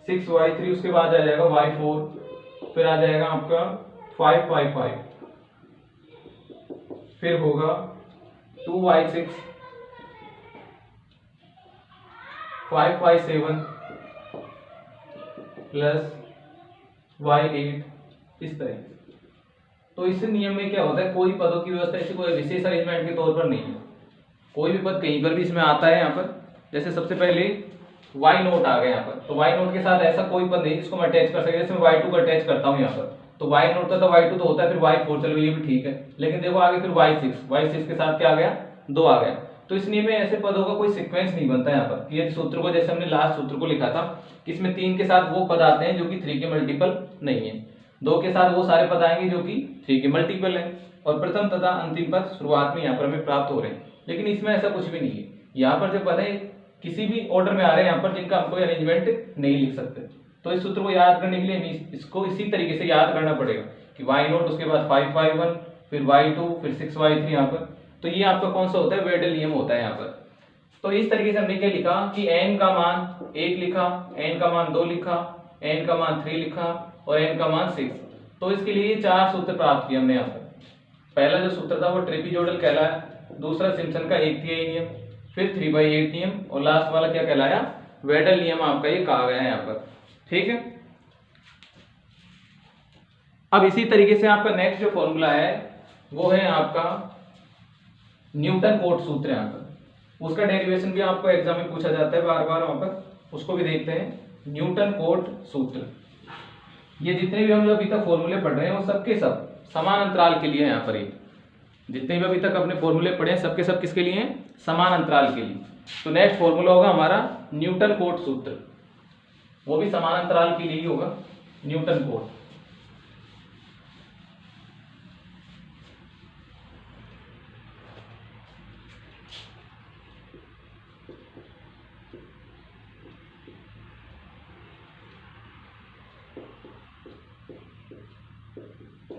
6y3, उसके बाद आ जाएगा y4, फिर आ जाएगा आपका 5y5, फिर होगा 2y6, 5y7 प्लस y8, इस तरह। तो इस नियम में क्या होता है, कोई पदों की व्यवस्था ऐसी कोई विशेष अरेंजमेंट के तौर पर नहीं है, कोई भी पद कहीं पर भी इसमें आता है। यहाँ पर जैसे सबसे पहले y0 आ गया यहाँ पर, तो y0 के साथ ऐसा कोई पद नहीं जिसको मैं अटैच कर सके। जैसे मैं y2 को अटैच करता हूँ यहाँ पर, तो y0 था तो y2 तो होता है, फिर y4, चलो ये भी ठीक है। लेकिन देखो आगे फिर y6 के साथ क्या आ गया, 2 आ गया। तो इस नियम में ऐसे पदों का कोई सीक्वेंस नहीं बनता यहाँ पर। ये सूत्र को जैसे हमने लास्ट सूत्र को लिखा था कि इसमें 3 के साथ वो पद आते हैं जो कि 3 के मल्टीपल नहीं है, 2 के साथ वो सारे पद आएंगे जो कि 3 के मल्टीपल है, और प्रथम तथा अंतिम पद शुरुआत में यहाँ पर हमें प्राप्त हो रहे हैं। लेकिन इसमें ऐसा कुछ भी नहीं है, यहाँ पर जो पद है किसी भी ऑर्डर में आ रहे हैं यहाँ पर, जिनका हम कोई अरेंजमेंट नहीं लिख सकते। तो इस सूत्र को याद करने के लिए इसको इसी तरीके से याद करना पड़ेगा कि y0, उसके बाद 5y1, फिर y2, फिर 6y3 यहाँ पर। तो ये आपका कौन सा होता है, वेडल नियम होता है यहाँ पर। तो इस तरीके से हमने क्या लिखा कि n का मान 1 लिखा, n का मान 2 लिखा, n का मान 3 लिखा और n का मान 6। तो इसके लिए 4 सूत्र प्राप्त किए हमने यहाँ पर। पहला जो सूत्र था वो ट्रेपीजोइडल कहलाया, दूसरा सिम्पसन का 1/3 नियम, फिर 3/8 नियम, और लास्ट वाला क्या कहलाया, वेडल नियम आपका ये कहा गया है यहाँ पर। ठीक है, अब इसी तरीके से आपका नेक्स्ट जो फॉर्मूला है वो है आपका न्यूटन कोट सूत्र। यहाँ पर उसका डेरिवेशन भी आपको एग्जाम में पूछा जाता है बार बार, वहां पर उसको भी देखते हैं। न्यूटन कोट सूत्र, ये जितने भी हम जो अभी तक फॉर्मूले पढ़ रहे हैं वो सबके सब समान अंतराल के लिए है। यहाँ पर ये जितने भी अभी तक अपने फॉर्मूले पढ़े हैं सबके सब किसके लिए हैं, समान अंतराल के लिए। तो नेक्स्ट फॉर्मूला होगा हमारा न्यूटन कोट सूत्र, वो भी समान अंतराल के लिए ही होगा, न्यूटन कोट।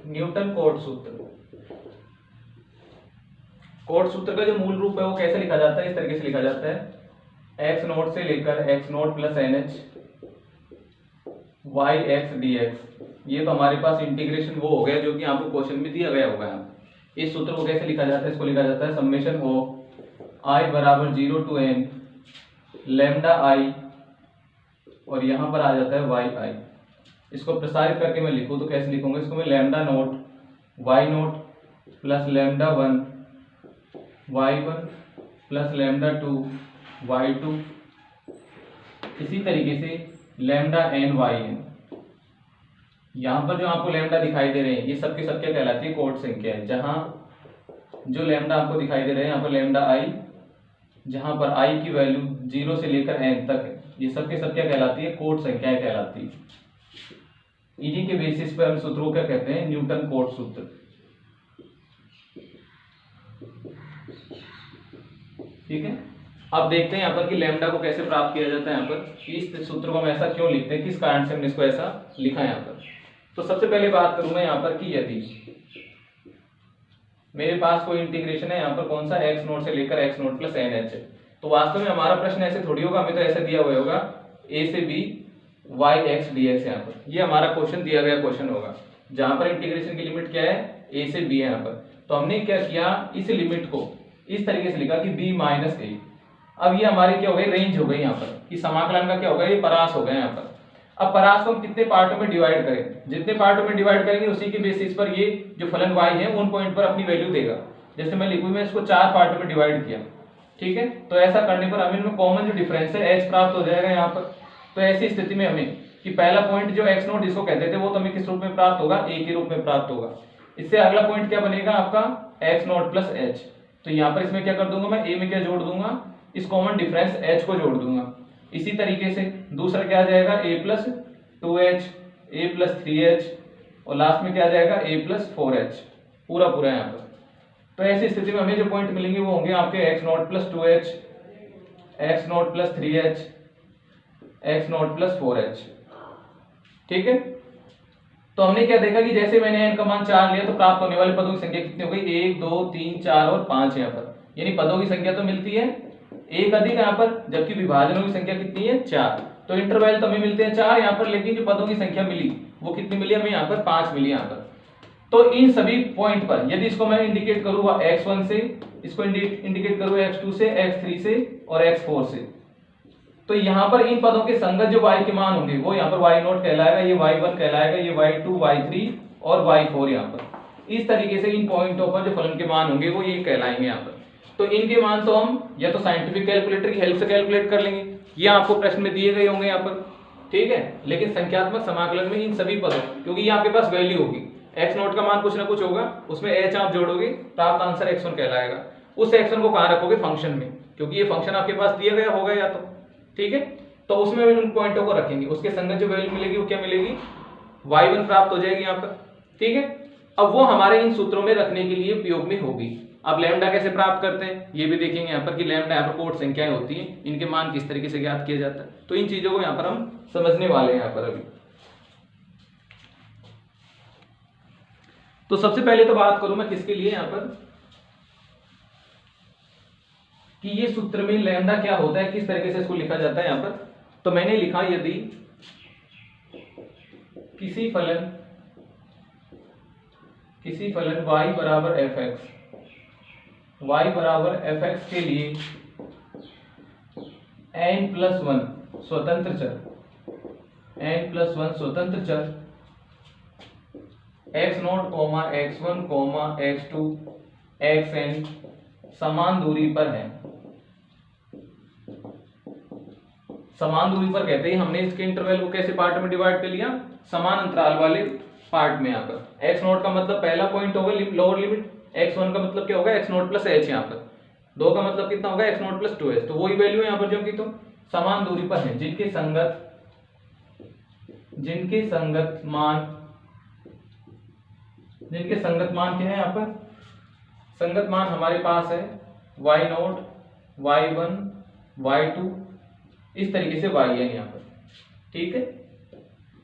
न्यूटन कोट सूत्र, कोट सूत्र का जो मूल रूप है वो कैसे लिखा जाता है, इस तरीके से लिखा जाता है x0 से लेकर x0 plus nh yx dx। ये तो हमारे पास इंटीग्रेशन वो हो गया जो कि आपको क्वेश्चन में दिया गया होगा। यहाँ इस सूत्र को कैसे लिखा जाता है, इसको लिखा जाता है समेशन ऑफ i बराबर 0 to n लैम्डा i, और यहाँ पर आ जाता है yi। इसको प्रसारित करके मैं लिखूँ तो कैसे लिखूंगा, इसको मैं lambda note y0 plus lambda 1 y1 plus lambda 2 y2, इसी तरीके से लैम्डा n yn। यहाँ पर जो आपको लैम्डा दिखाई दे रहे हैं ये सबके सब क्या कहलाती है, कोट संख्या है। जहाँ जो लैम्डा आपको दिखाई दे रहे हैं यहाँ पर लैम्डा i, जहाँ पर i की वैल्यू 0 से लेकर n तक है, ये सबके सब क्या कहलाती है, कोट संख्याएं कहलाती है। इन्हीं के बेसिस पर हम सूत्र को क्या कहते हैं, न्यूटन कोट सूत्र। ठीक है, अब देखते हैं यहाँ पर कि लैम्डा को कैसे प्राप्त किया जाता है। यहाँ पर इस सूत्र को हम ऐसा क्यों लिखते हैं, किस कारण से हमने इसको ऐसा लिखा है यहाँ पर। तो सबसे पहले बात करूं मैं यहाँ पर कि मेरे पास कोई इंटीग्रेशन है यहाँ पर कौन सा एक्स नोट से लेकर x nought plus n h. तो वास्तव में हमारा प्रश्न ऐसे थोड़ी होगा, हमें तो ऐसे दिया हुआ होगा ए से b y x d x, यहाँ पर ये हमारा क्वेश्चन दिया गया क्वेश्चन होगा जहां पर इंटीग्रेशन की लिमिट क्या है ए से बी है यहाँ पर। तो हमने क्या किया, इस लिमिट को इस तरीके से लिखा कि बी माइनस ए। अब ये हमारी क्या हो गई, रेंज हो गई यहाँ पर कि समाकलन का क्या होगा, ये परास हो गया यहाँ पर। अब परास को हम कितने पार्टों में डिवाइड करें, जितने पार्टों में डिवाइड करेंगे उसी के बेसिस पर ये जो फलन y है उन पॉइंट पर अपनी वैल्यू देगा। जैसे मैं लिखूं, मैं इसको 4 पार्टों में डिवाइड किया, ठीक है। तो ऐसा करने पर हमें इनमें कॉमन जो डिफरेंस है h प्राप्त हो जाएगा यहाँ पर। तो ऐसी स्थिति में हमें कि पहला पॉइंट जो x नोट जिसको कहते थे वो तो हमें किस रूप में प्राप्त होगा, a के रूप में प्राप्त होगा। इससे अगला पॉइंट क्या बनेगा आपका x नोट प्लस h। तो यहाँ पर इसमें क्या कर दूंगा मैं, a में क्या जोड़ दूंगा, इस कॉमन डिफरेंस h को जोड़ दूंगा। इसी तरीके से दूसरा क्या आ जाएगा, a plus 2h, a plus 3h और लास्ट में क्या आ जाएगा a प्लस 4h, पूरा पूरा यहाँ पर। तो ऐसी स्थिति में हमें जो पॉइंट मिलेंगे वो होंगे आपके x note plus 2h, x note plus 3h, x note plus 4h, ठीक है। तो हमने क्या देखा कि जैसे मैंने n का मान 4 लिया तो प्राप्त होने वाले पदों की संख्या कितनी हो गई, 1 2 3 4 और 5 यहाँ पर, यानी पदों की संख्या तो मिलती है एक अधिक यहाँ पर, जबकि विभाजनों की संख्या कितनी है 4। तो इंटरवल तो हमें मिलते हैं 4 यहाँ पर, लेकिन जो पदों की संख्या मिली वो कितनी मिली हमें यहाँ पर, 5 मिली यहाँ पर। तो इन सभी पॉइंट पर यदि इसको मैं इंडिकेट करूँ x1 से, इसको इंडिकेट करूँ x2 से, x3 से और x4 से, तो यहाँ पर इन पदों के संगत जो y के मान होंगे वो यहाँ पर y नोट कहलाएगा, ये y1 कहलाएगा, ये y2 y3 और y4 यहाँ पर। इस तरीके से इन पॉइंटों पर जो फलन के मान होंगे वो ये कहलाएंगे यहाँ पर। तो इनके मान तो हम या तो साइंटिफिक कैलकुलेटर की हेल्प से कैलकुलेट कर लेंगे, ये आपको प्रश्न में दिए गए होंगे यहाँ पर, ठीक है। लेकिन संख्यात्मक समाकलन में इन सभी पदों, क्योंकि ये आपके पास वैल्यू होगी, x नोट का मान कुछ ना कुछ होगा, उसमें h आप जोड़ोगे, प्राप्त आंसर x1 कहलाएगा। उस x1 को कहाँ रखोगे, फंक्शन में, क्योंकि ये फंक्शन आपके पास दिया गया होगा या तो, ठीक है। तो उसमें भी उन पॉइंटों को रखेंगे, उसके संगत जो वैल्यू मिलेगी वो क्या मिलेगी, y1 प्राप्त हो जाएगी यहाँ पर, ठीक है। अब वो हमारे इन सूत्रों में रखने के लिए उपयोग में होगी। अब लैम्डा कैसे प्राप्त करते हैं ये भी देखेंगे यहाँ पर कि लैम्डा यहाँ पर कोट संख्याएं होती हैं, इनके मान किस तरीके से ज्ञात किया जाता है। तो इन चीजों को यहाँ पर हम समझने वाले हैं यहाँ पर अभी। तो सबसे पहले तो बात करूं मैं किसके लिए यहाँ पर, कि ये सूत्र में लैम्डा क्या होता है, किस तरीके से इसको लिखा जाता है यहाँ पर। तो मैंने लिखा, यदि किसी फलन y बराबर fx के लिए n+1 स्वतंत्र चर x0, x1, x2, xn समान दूरी पर है। समान दूरी पर कहते ही हमने इसके इंटरवल को कैसे पार्ट में डिवाइड कर लिया, समान अंतराल वाले पार्ट में। यहाँ पर x0 का मतलब पहला पॉइंट होगा लोअर लिमिट, x1 का मतलब क्या होगा x0 प्लस h, यहाँ पर 2 का मतलब कितना होगा x0 प्लस 2h। तो वही वैल्यू यहाँ पर जो कि तो समान दूरी पर है, जिनके संगत मान क्या है यहाँ पर, संगत मान हमारे पास है y0, y1, y2, इस तरीके से yn यहाँ पर, ठीक है।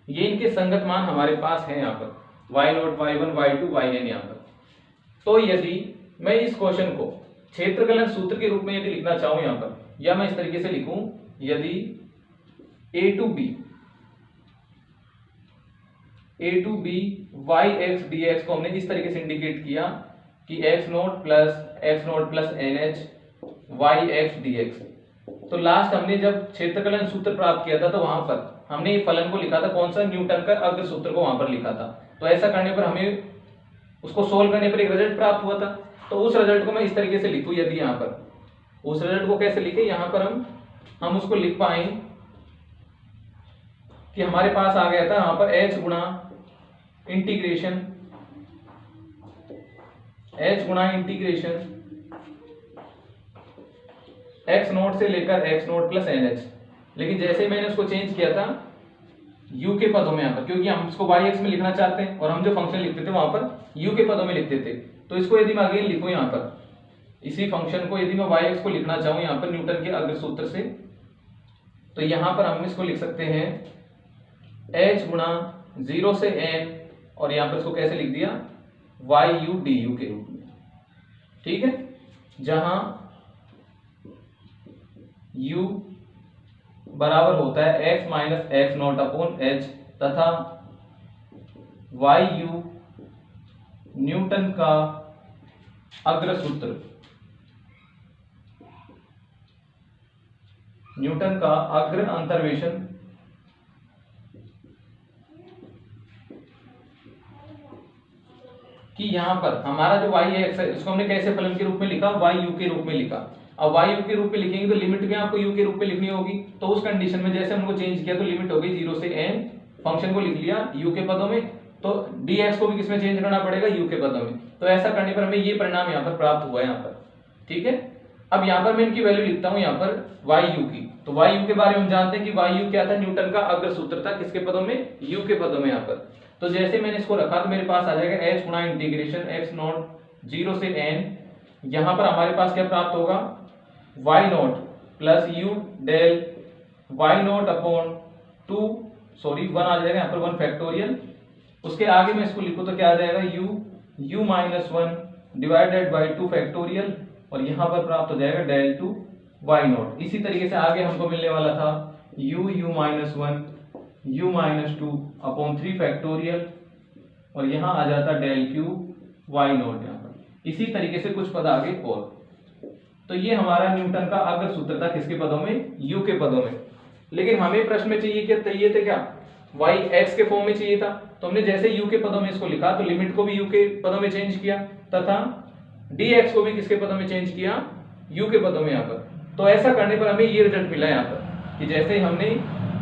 ये इनके संगत मान हमारे पास है यहाँ पर y0, y1, y2, yn यहाँ पर। तो यदि मैं इस क्वेश्चन को क्षेत्रकलन सूत्र के रूप में यदि लिखना चाहूं यहाँ पर, या मैं इस तरीके से लिखूं, यदि a to b yx dx को हमने इस तरीके से इंडिकेट किया कि x0 plus nh yx dx। तो लास्ट हमने जब क्षेत्रकलन सूत्र प्राप्त किया था तो वहां पर हमने फलन को लिखा था कौन सा, न्यूटन का अग्र सूत्र को वहां पर लिखा था। तो ऐसा करने पर हमें उसको सोल्व करने पर एक रिजल्ट प्राप्त हुआ था। तो उस रिजल्ट को मैं इस तरीके से लिखूं, यदि यहाँ पर उस रिजल्ट को कैसे लिखे, यहाँ पर हम उसको लिख पाए कि हमारे पास आ गया था यहाँ पर h गुणा इंटीग्रेशन x0 से लेकर x0 प्लस nh। लेकिन जैसे ही मैंने उसको चेंज किया था u के पदों में यहाँ पर, क्योंकि हम इसको yx में लिखना चाहते हैं और हम जो फंक्शन लिखते थे वहां पर u के पदों में लिखते थे। तो इसको यदि मैं अगेन लिखूं यहाँ पर, इसी फंक्शन को यदि मैं yx को लिखना चाहूँ यहाँ पर न्यूटन के अग्र सूत्र से, तो यहाँ पर हम इसको लिख सकते हैं h गुणा 0 से n, और यहाँ पर इसको कैसे लिख दिया yu du के रूप में, ठीक है, जहां u बराबर होता है x minus x not upon H तथा YU न्यूटन का अग्रसूत्र, न्यूटन का अग्र अंतर्वेशन कि यहां पर हमारा जो y एक्स है इसको हमने कैसे फलन के रूप में लिखा, YU के रूप में लिखा। अब YU के रूप में लिखेंगे तो लिमिट भी आपको u के रूप में लिखनी होगी। तो उस कंडीशन में जैसे हमको चेंज किया तो लिमिट हो गई 0 से n, फंक्शन को लिख लिया u के पदों में, तो dx को भी किसमें चेंज करना पड़ेगा, u के पदों में। तो ऐसा करने पर हमें ये परिणाम यहाँ पर प्राप्त हुआ है यहाँ पर, ठीक है। अब यहाँ पर मैं इनकी वैल्यू लिखता हूँ यहाँ पर YU की। तो YU के बारे में हम जानते हैं कि YU क्या था, न्यूटन का अग्रसूत्र था, किसके पदों में, u के पदों में यहाँ पर। तो जैसे मैंने इसको रखा तो मेरे पास आ जाएगा h गुणा इंटीग्रेशन x नॉट 0 से n, यहाँ पर हमारे पास क्या प्राप्त होगा, y nought plus u del y nought upon 1 आ जाएगा यहाँ पर 1 फैक्टोरियल। उसके आगे मैं इसको लिखूं तो क्या आ जाएगा u minus 1 divided by 2 factorial, और यहाँ पर प्राप्त हो जाएगा डेल 2 y नॉट। इसी तरीके से आगे हमको मिलने वाला था u minus 1 u minus 2 upon 3 factorial, और यहाँ आ जाता डेल क्यू y नॉट यहाँ पर। इसी तरीके से कुछ पद आगे और। तो ये हमारा न्यूटन का अग्रसूत्र था, किसके पदों में, u के पदों में। लेकिन हमें प्रश्न में चाहिए क्या y x के फॉर्म में चाहिए था। तो हमने जैसे u के पदों में इसको लिखा तो लिमिट को भी u के पदों में चेंज किया तथा dx को भी किसके पदों में चेंज किया, u के पदों में यहाँ पर। तो ऐसा करने पर हमें ये रिजल्ट मिला यहाँ पर कि जैसे हमने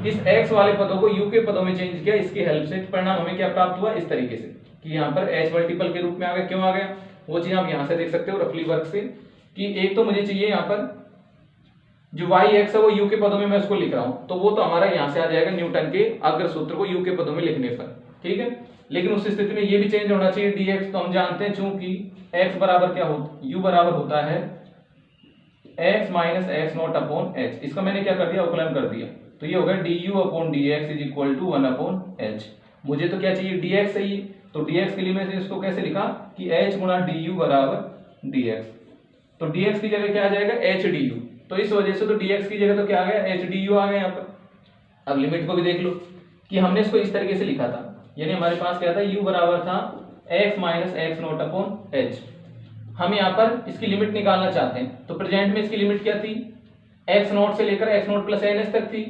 इस x वाले पदों को u के पदों में चेंज किया, इसकी हेल्प से परिणाम हमें क्या प्राप्त हुआ, इस तरीके से कि यहाँ पर h मल्टीपल के रूप में आ गया। क्यों आ गया वो चीज आप यहाँ से देख सकते हो रफली वर्क से, कि एक तो मुझे चाहिए यहाँ पर जो y x है वो u के पदों में मैं उसको लिख रहा हूँ, तो वो तो हमारा यहाँ से आ जाएगा न्यूटन के अग्रसूत्र को u के पदों में लिखने पर, ठीक है। लेकिन उस स्थिति में ये भी चेंज होना चाहिए dx। तो हम जानते हैं चूंकि x बराबर क्या होता, u बराबर होता है x minus x not upon H. इसका मैंने क्या कर दिया, अवकलन कर दिया। तो ये होगा du upon dx is equal to 1 upon h. मुझे तो क्या चाहिए, dx चाहिए। तो dx के लिए मैंने इसको कैसे लिखा कि h गुणा du बराबर dx। तो dx की जगह क्या आ जाएगा, h du। तो इस वजह से तो dx की जगह तो क्या आ गया, h du आ गया यहाँ पर। अब लिमिट को भी देख लो कि हमने इसको इस तरीके से लिखा था, यानी हमारे पास क्या था, u बराबर था x minus x not upon H. हम यहाँ पर इसकी लिमिट निकालना चाहते हैं। तो प्रेजेंट में इसकी लिमिट क्या थी, x नॉट से लेकर x नॉट प्लस एन तक थी,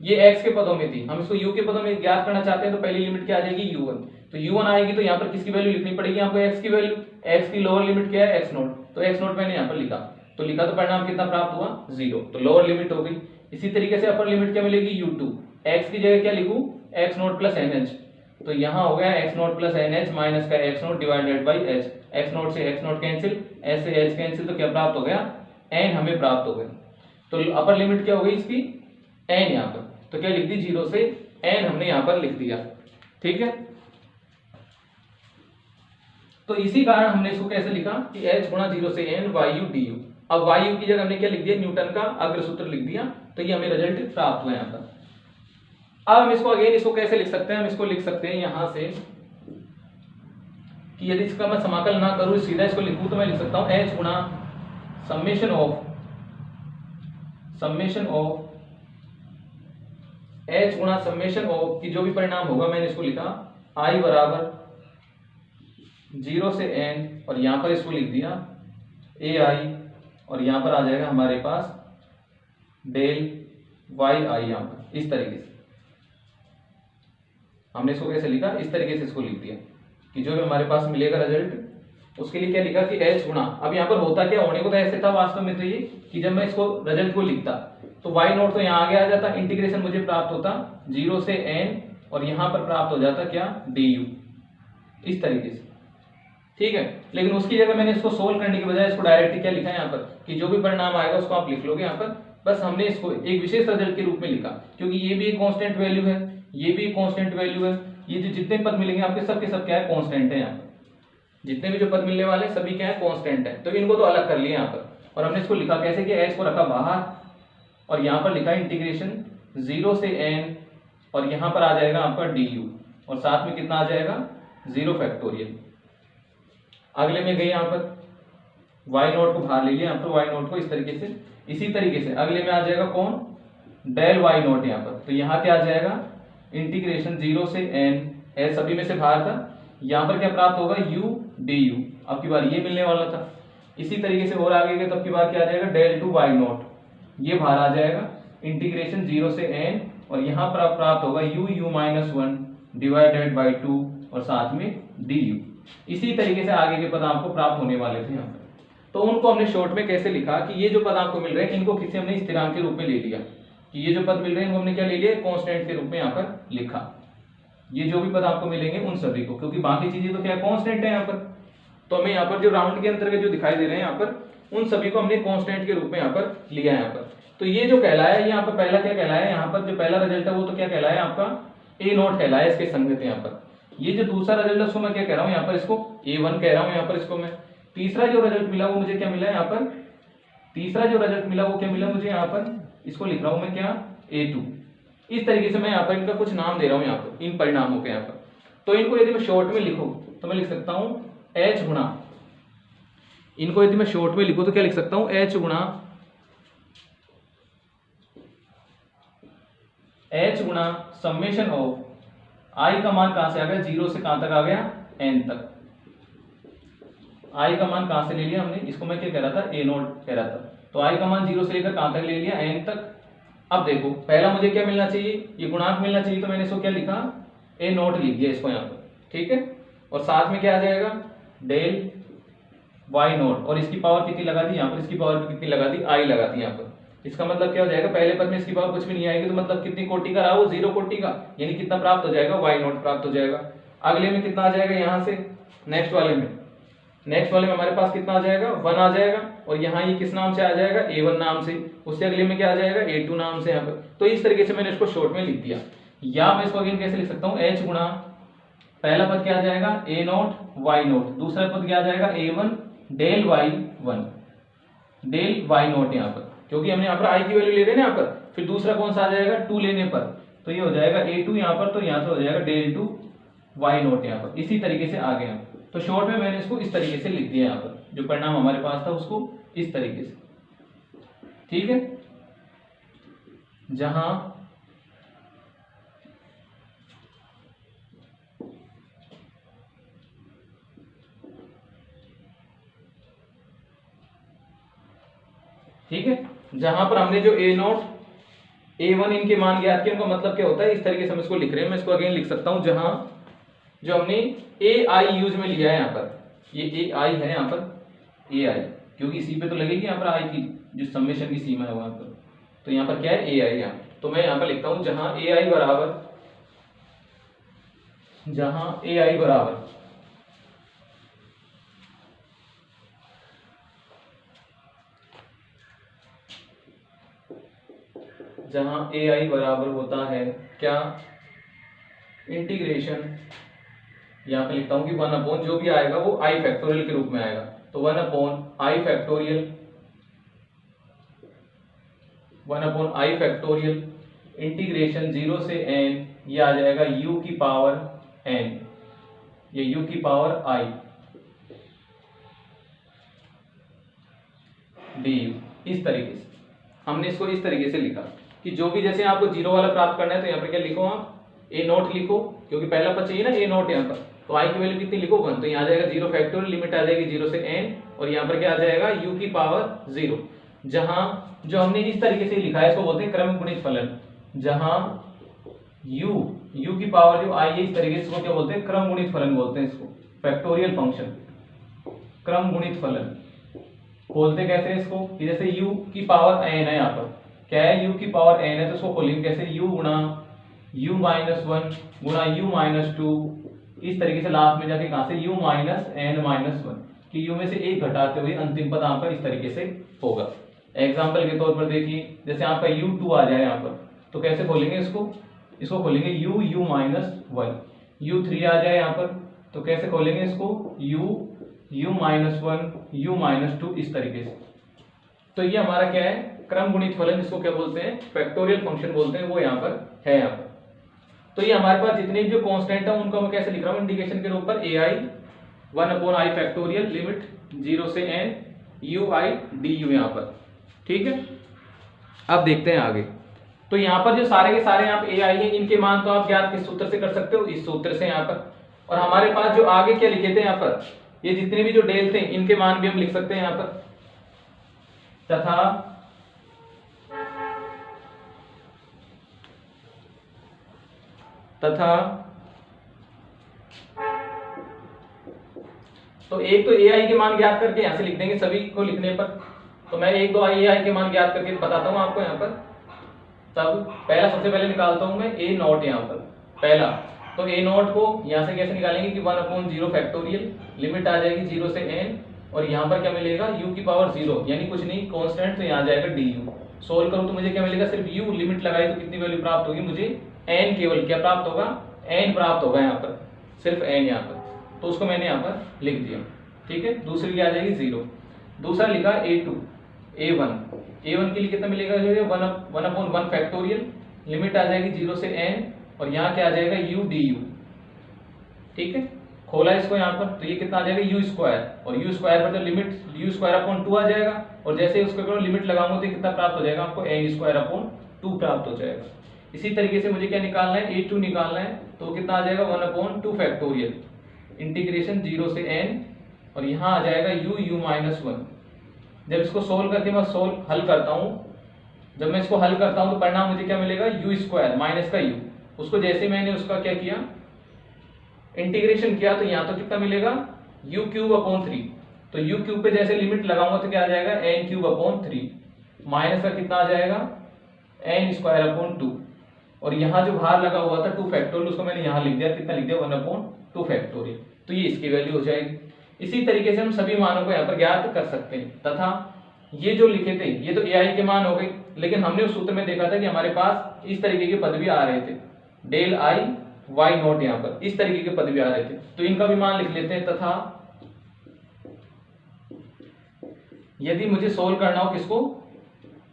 ये x के पदों में थी। हम इसको u के पदों में ज्ञात करना चाहते हैं, तो पहली लिमिट क्या आ जाएगी, u1। तो u1 आएगी तो यहाँ पर किसकी वैल्यू लिखनी पड़ेगी, आपको x की वैल्यू। x की लोअर लिमिट क्या है, x नॉट। तो x नॉट मैंने यहाँ पर लिखा, तो परिणाम कितना प्राप्त हुआ, 0। तो लोअर लिमिट हो गई। इसी तरीके से अपर लिमिट क्या मिलेगी, u2। x की जगह क्या लिखूं, x नॉट प्लस एनएच। तो यहाँ हो गया x not plus NH minus का x not divided by h। x not से x नॉट कैंसिल, s से h कैंसिल, तो क्या प्राप्त हो गया, n हमें प्राप्त हो गया। तो अपर लिमिट क्या हो गई इसकी, n यहाँ पर। तो क्या लिख दी, 0 से n हमने यहाँ पर लिख दिया, ठीक है। तो इसी कारण हमने इसको कैसे लिखा कि h गुणा 0 से n YU du। अब YU की जगह हमने क्या लिख दिया, न्यूटन का अग्रसूत्र लिख दिया। तो ये हमें रिजल्ट प्राप्त हुआ यहाँ पर। अब हम इसको अगेन इसको कैसे लिख सकते हैं, हम इसको लिख सकते हैं यहां से कि यदि इसका मैं समाकल ना करूं, सीधा इसको लिखूं, तो मैं लिख सकता हूं h गुणा समेशन ऑफ h गुणा समेशन ऑफ की जो भी परिणाम होगा, मैंने इसको लिखा i बराबर 0 से n, और यहां पर इसको लिख दिया ai, और यहां पर आ जाएगा हमारे पास डेल yi यहां पर। इस तरीके से हमने इसको कैसे लिखा, इस तरीके से इसको लिख दिया कि जो भी हमारे पास मिलेगा रिजल्ट, उसके लिए क्या लिखा कि h गुणा। अब यहाँ पर होता क्या, होने को तो ऐसे था वास्तव में, तो ये कि जब मैं इसको रिजल्ट को लिखता तो y नॉट तो यहाँ आगे आ जाता, इंटीग्रेशन मुझे प्राप्त होता 0 से n, और यहाँ पर प्राप्त हो जाता क्या, du। इस तरीके से, ठीक है। लेकिन उसकी जगह मैंने इसको सोल्व करने के बजाय इसको डायरेक्टली क्या लिखा है यहाँ पर कि जो भी परिणाम आएगा उसको आप लिख लोगे यहाँ पर। बस हमने इसको एक विशेष रिजल्ट के रूप में लिखा, क्योंकि ये भी एक कांस्टेंट वैल्यू है, ये भी कांस्टेंट वैल्यू है। ये जो जितने पद मिलेंगे आपके सब के सब क्या है, कांस्टेंट है। यहाँ पर जितने भी जो पद मिलने वाले सभी क्या है, कांस्टेंट है। तो इनको तो अलग कर लिया यहाँ पर, और हमने इसको लिखा कैसे कि h को रखा बाहर, और यहाँ पर लिखा इंटीग्रेशन 0 से n, और यहाँ पर आ जाएगा आपका du, और साथ में कितना आ जाएगा, 0 फैक्टोरियल। अगले में गए यहाँ पर वाई नोट को बाहर ले लिया यहाँ पर, वाई नोट को इस तरीके से। इसी तरीके से अगले में आ जाएगा कौन, डेल वाई नोट यहाँ पर। तो यहाँ क्या आ जाएगा, इंटीग्रेशन 0 से n, एल सभी में से बाहर था, यहाँ पर क्या प्राप्त होगा, u du। अब की बार ये मिलने वाला था। इसी तरीके से और आगे गए तो अब की बार क्या आ जाएगा, डेल टू वाई नोट, ये बाहर आ जाएगा, इंटीग्रेशन 0 से n, और यहाँ पर प्राप्त होगा u माइनस 1 डिवाइडेड बाई 2 और साथ में du। इसी तरीके से आगे के पद आपको प्राप्त होने वाले थे यहाँ पर। तो उनको हमने शॉर्ट में कैसे लिखा कि ये जो पद आपको मिल रहे हैं इनको किसी हमने स्थिरांक के रूप में ले लिया, कि ये जो पद मिल रहे हैं इनको हमने क्या ले लिया, कांस्टेंट के रूप में यहाँ पर लिखा। ये जो भी पद आपको मिलेंगे उन सभी को, क्योंकि बाकी चीजें तो क्या कांस्टेंट है यहाँ पर, तो हमें यहाँ पर जो राउंड के अंतर्गत जो दिखाई दे रहे हैं यहाँ पर उन सभी को हमने कांस्टेंट के रूप में यहाँ पर लिया है यहाँ पर। तो ये जो कहलाया, ये यहाँ पर पहला क्या कहलाया, यहाँ पर जो पहला रिजल्ट है वो तो क्या कहलाया आपका, ए नोट कहलाया, इसके संगत यहाँ पर। ये जो दूसरा रिजल्ट है उसको मैं क्या कह रहा हूँ यहाँ पर, इसको A1 कह रहा हूँ यहाँ पर इसको मैं। तीसरा जो रिजल्ट मिला वो मुझे क्या मिला यहाँ पर, तीसरा जो रिजल्ट मिला वो क्या मिला मुझे यहाँ पर, इसको लिख रहा हूँ मैं क्या, A2। इस तरीके से मैं यहाँ पर इनका कुछ नाम दे रहा हूँ यहाँ पर, इन परिणामों के यहाँ पर। तो इनको यदि मैं शॉर्ट में लिखूँ तो मैं लिख सकता हूँ H गुणा, इनको यदि मैं शॉर्ट में लिखूँ तो क्या लिख सकता हूँ, H गुणा समेशन ऑफ I का मान कहां से आ गया, 0 से कहां तक आ गया, n तक। I का मान कहां से ले लिया हमने, इसको मैं क्या कह रहा था, A नोट कह रहा था। तो I का मान 0 से लेकर कहां तक ले लिया, n तक। अब देखो पहला मुझे क्या मिलना चाहिए, ये गुणांक मिलना चाहिए, तो मैंने इसको क्या लिखा, A नोट लिख दिया इसको यहाँ पर, ठीक है। और साथ में क्या आ जाएगा, डेल वाई नोट, और इसकी पावर कितनी लगा दी यहाँ पर, इसकी पावर कितनी लगा दी, I लगा दी यहाँ पर। इसका मतलब क्या हो जाएगा, पहले पद में इसकी पावर कुछ भी नहीं आएगी, तो मतलब कितनी कोटि का रहा वो, 0 कोटि का, यानी कितना प्राप्त हो जाएगा, वाई नोट प्राप्त हो जाएगा। अगले में कितना आ जाएगा, यहाँ से नेक्स्ट वाले में हमारे पास कितना आ जाएगा, 1 आ जाएगा, और यहाँ ये किस नाम से आ जाएगा, A1 नाम से। उससे अगले में क्या आ जाएगा, A2 नाम से यहाँ पर। तो इस तरीके से मैंने इसको शॉर्ट में लिख दिया। या मैं इसको अगेन कैसे लिख सकता हूँ, H गुणा पहला पद क्या आ जाएगा, A नोट वाई नोट, दूसरा पद क्या आ जाएगा, A1 del Y1 del Y note यहाँ पर, क्योंकि हमने यहाँ पर I की वैल्यू ले रहे हैं यहाँ पर। फिर दूसरा कौन सा आ जाएगा, 2 लेने पर, तो ये हो जाएगा A2 यहाँ पर, तो यहाँ से हो जाएगा डेल 2 वाई नोट यहाँ पर। इसी तरीके से आ गया। तो शॉर्ट में मैंने इसको इस तरीके से लिख दिया यहाँ पर, जो परिणाम हमारे पास था उसको इस तरीके से, ठीक है। जहां ठीक है, जहां पर हमने जो A नोट A1 इनके मान ज्ञात किए, उनका मतलब क्या होता है, इस तरीके से हम इसको लिख रहे हैं। मैं इसको अगेन लिख सकता हूं, जहां जो हमने AI यूज में लिया है यहाँ पर, ये AI है यहाँ पर, AI, क्योंकि इसी पे तो लगेगी यहाँ पर I की जो समेशन की सीमा है वहां पर। तो यहाँ पर क्या है, AI यहाँ। तो मैं यहाँ पर लिखता हूं, जहां AI बराबर जहां AI बराबर होता है क्या, इंटीग्रेशन, यहाँ पे लिखता हूं कि 1 अपॉन जो भी आएगा वो I फैक्टोरियल के रूप में आएगा। तो 1 अपॉन I फैक्टोरियल इंटीग्रेशन 0 से n, ये आ जाएगा u की पावर n, ये u की पावर I du। इस तरीके से हमने इसको इस तरीके से लिखा कि जो भी, जैसे आपको 0 वाला प्राप्त करना है तो यहाँ पर क्या लिखो, आप A नोट लिखो, क्योंकि पहला पद चाहिए ना A नोट यहाँ पर। तो I की वैल्यू कितनी लिखो, 1, तो यहाँ आ जाएगा 0 फैक्टोरियल, लिमिट आ जाएगी 0 से n, और यहाँ पर क्या आ जाएगा, u की पावर 0। जहां जो हमने इस तरीके से लिखा है इसको बोलते हैं क्रम गुणित फलन। जहां u की पावर जो I है इस तरीके से, इसको क्या बोलते हैं, क्रम गुणित फलन बोलते हैं इसको, फैक्टोरियल फंक्शन, क्रम गुणित फलन खोलते कैसे इसको, कि जैसे u की पावर n है, यहाँ पर क्या है, u की पावर n है, तो इसको खोलेंगे कैसे, u गुणा u माइनस 1 गुणा u माइनस 2, इस तरीके से लास्ट में जाके कहां से, u माइनस n माइनस 1, कि u में से एक घटाते हुए अंतिम पद आपका इस तरीके से होगा। एग्जाम्पल के तौर पर देखिए, जैसे आपका u2 आ जाए यहाँ पर, तो कैसे खोलेंगे इसको खोलेंगे u माइनस 1, u3 आ जाए यहाँ पर, तो कैसे खोलेंगे इसको, u माइनस 1 u माइनस 2, इस तरीके से। तो ये हमारा क्या है, क्रम गुणित फलन, जिसको क्या बोलते हैं, फैक्टोरियल फंक्शन बोलते हैं, वो यहाँ पर है यहाँ पर। तो ये हमारे पास जितने भी जो कांस्टेंट है उनको मैं कैसे लिख रहा हूँ, इंटीग्रेशन के रूप पर AI 1 upon I factorial, limit 0 से n, you I D you यहाँ पर, ठीक है। अब देखते हैं आगे। तो यहाँ पर जो सारे के सारे यहाँ पे ए आई है, इनके मान तो आप ज्ञात किस सूत्र से कर सकते हो, इस सूत्र से यहाँ पर। और हमारे पास जो आगे क्या लिखे थे यहाँ पर, ये जितने भी जो डेल थे इनके मान भी हम लिख सकते हैं यहाँ पर। तथा तो एक तो ए आई के मान ज्ञात करके यहां से लिख देंगे सभी को लिखने पर। तो मैं एक दो ए आई के मान ज्ञात करके बताता हूं आपको यहाँ पर। तब पहला सबसे पहले निकालता हूं मैं ए नॉट यहाँ पर पहला। तो ए नॉट को यहाँ से कैसे निकालेंगे कि 1/0 फैक्टोरियल, लिमिट आ जाएगी 0 से n, और यहाँ पर क्या मिलेगा u की पावर 0, यानी कुछ नहीं कांस्टेंट, तो यहाँ जाएगा du। सोल्व करूँ तो मुझे क्या मिलेगा, सिर्फ u लिमिट लगाई तो कितनी वैल्यू प्राप्त होगी मुझे, n, केवल क्या प्राप्त होगा, n प्राप्त होगा यहाँ पर, सिर्फ n यहाँ पर। तो उसको मैंने यहाँ पर लिख दिया, ठीक है। दूसरी की आ जाएगी 0। दूसरा लिखा a2 a1 के लिए कितना मिलेगा, 1/1 फैक्टोरियल, लिमिट आ जाएगी 0 से n, और यहाँ क्या आ जाएगा u du, ठीक है। खोला इसको यहाँ पर तो ये कितना आ जाएगा u स्क्वायर, और u स्क्वायर पर जो लिमिट u स्क्वायर अपॉन 2 आ जाएगा, और जैसे उसके ऊपर लिमिट लगाऊंगा तो कितना प्राप्त हो जाएगा आपको, n स्क्वायर अपॉन 2 प्राप्त हो जाएगा। इसी तरीके से मुझे क्या निकालना है, a2 निकालना है, तो कितना आ जाएगा 1/2 फैक्टोरियल, इंटीग्रेशन 0 से n, और यहाँ आ जाएगा u -1। जब इसको सोल्व करके मैं हल करता हूँ, जब मैं इसको हल करता हूँ तो परिणाम मुझे क्या मिलेगा, u स्क्वायर माइनस का u, उसको जैसे मैंने उसका क्या किया, इंटीग्रेशन किया, तो यहाँ तो कितना मिलेगा u³ 3। तो u³ पे जैसे लिमिट लगाऊंगा तो क्या आ जाएगा n³ 3, माइनस का कितना आ जाएगा n स्क्वायर अपॉन 2, और यहाँ जो बाहर लगा हुआ था 2 फैक्टोरियल, उसको मैंने यहाँ लिख दिया, कितना लिख दिया 1/2 फैक्टोरियल। तो ये इसकी वैल्यू हो जाएगी। इसी तरीके से हम सभी मानों को यहाँ पर ज्ञात कर सकते हैं। तथा ये जो लिखे थे ये तो ai के मान हो गए, लेकिन हमने उस सूत्र में देखा था कि हमारे पास इस तरीके के पद भी आ रहे थे, डेल आई y नॉट, यहाँ पर इस तरीके के पद भी आ रहे थे, तो इनका भी मान लिख लेते हैं। तथा यदि मुझे सोल्व करना हो किसको,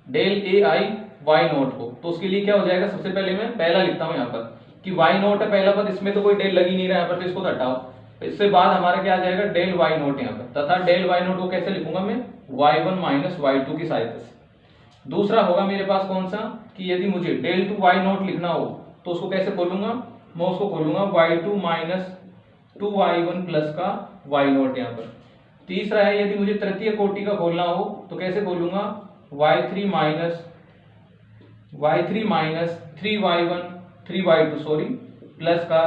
del a i y nought को, तो उसके लिए क्या हो जाएगा, सबसे पहले मैं पहला लिखता हूं यहाँ पर कि y नॉट है पहला पद, इसमें तो कोई डेल लगी नहीं रहा है यहाँ पर, तो इसको हटाओ। इससे बाद हमारा क्या आ जाएगा, डेल y नॉट यहाँ पर। तथा डेल y नॉट को कैसे लिखूंगा मैं, y1 माइनस y2 की सहायता से। दूसरा होगा मेरे पास कौन सा, कि यदि मुझे डेल 2 y नॉट लिखना हो तो उसको कैसे खोलूंगा, मैं उसको खोलूंगा y2 माइनस 2y1 प्लस का y नॉट यहाँ पर। तीसरा है यदि मुझे तृतीय कोटि का खोलना हो तो कैसे खोलूंगा, y3 minus 3y2 sorry plus का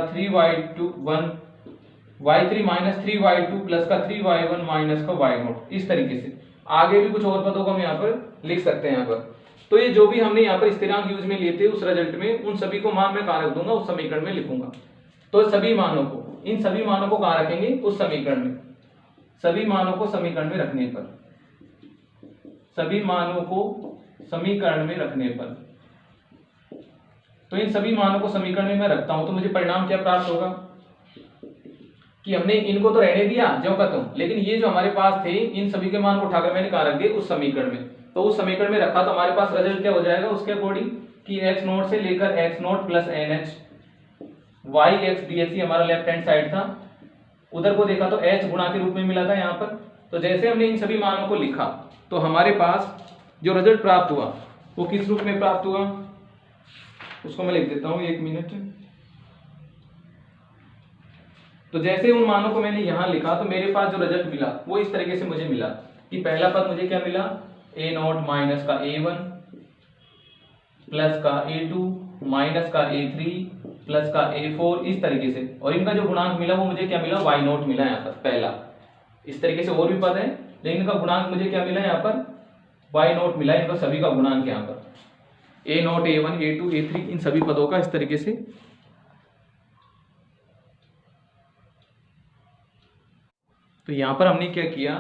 y3 माइनस 3y2 प्लस का 3y1 माइनस का y नॉट। इस तरीके से आगे भी कुछ और पदों को हम यहाँ पर लिख सकते हैं यहाँ पर। तो ये जो भी हमने यहाँ पर स्थिरांक यूज में लिए थे उस रिजल्ट में, उन सभी को मान मैं कहाँ रख दूंगा, उस समीकरण में लिखूंगा। तो सभी मानों को, इन सभी मानों को कहाँ रखेंगे, उस समीकरण में, सभी मानों को समीकरण में रखने पर, सभी मानों को समीकरण में रखने पर, तो इन सभी मानों को समीकरण में मैं रखता हूं तो मुझे परिणाम क्या प्राप्त होगा कि हमने इनको तो रहने दिया ज्यों का त्यों, लेकिन ये जो हमारे पास थे इन सभी के मान को उठाकर मैंने कहाँ रख दिया, उस समीकरण में। तो उस समीकरण में रखा तो हमारे पास रिजल्ट क्या हो जाएगा उसके अकॉर्डिंग कि x नॉट से लेकर x not plus NH y x dx हमारा लेफ्ट हैंड साइड था, उधर को देखा तो h गुणा के रूप में मिला था यहाँ पर। तो जैसे हमने इन सभी मानों को लिखा तो हमारे पास जो रिजल्ट प्राप्त हुआ वो किस रूप में प्राप्त हुआ, उसको मैं लिख देता हूँ, 1 मिनट। तो जैसे उन मानों को मैंने यहाँ लिखा तो मेरे पास जो रिजल्ट मिला वो इस तरीके से मुझे मिला कि पहला पद मुझे क्या मिला, a नॉट माइनस का a1 प्लस का a2 माइनस का a3 प्लस का a4, इस तरीके से। और इनका जो गुणांक मिला वो मुझे क्या मिला, y नॉट मिला यहाँ पर पहला। इस तरीके से और भी पद है लेकिन इनका गुणांक मुझे क्या मिला यहाँ पर, y नॉट मिला, इनका सभी का गुणांक यहाँ पर a not a1 a2 a3, इन सभी पदों का इस तरीके से। तो यहाँ पर हमने क्या किया,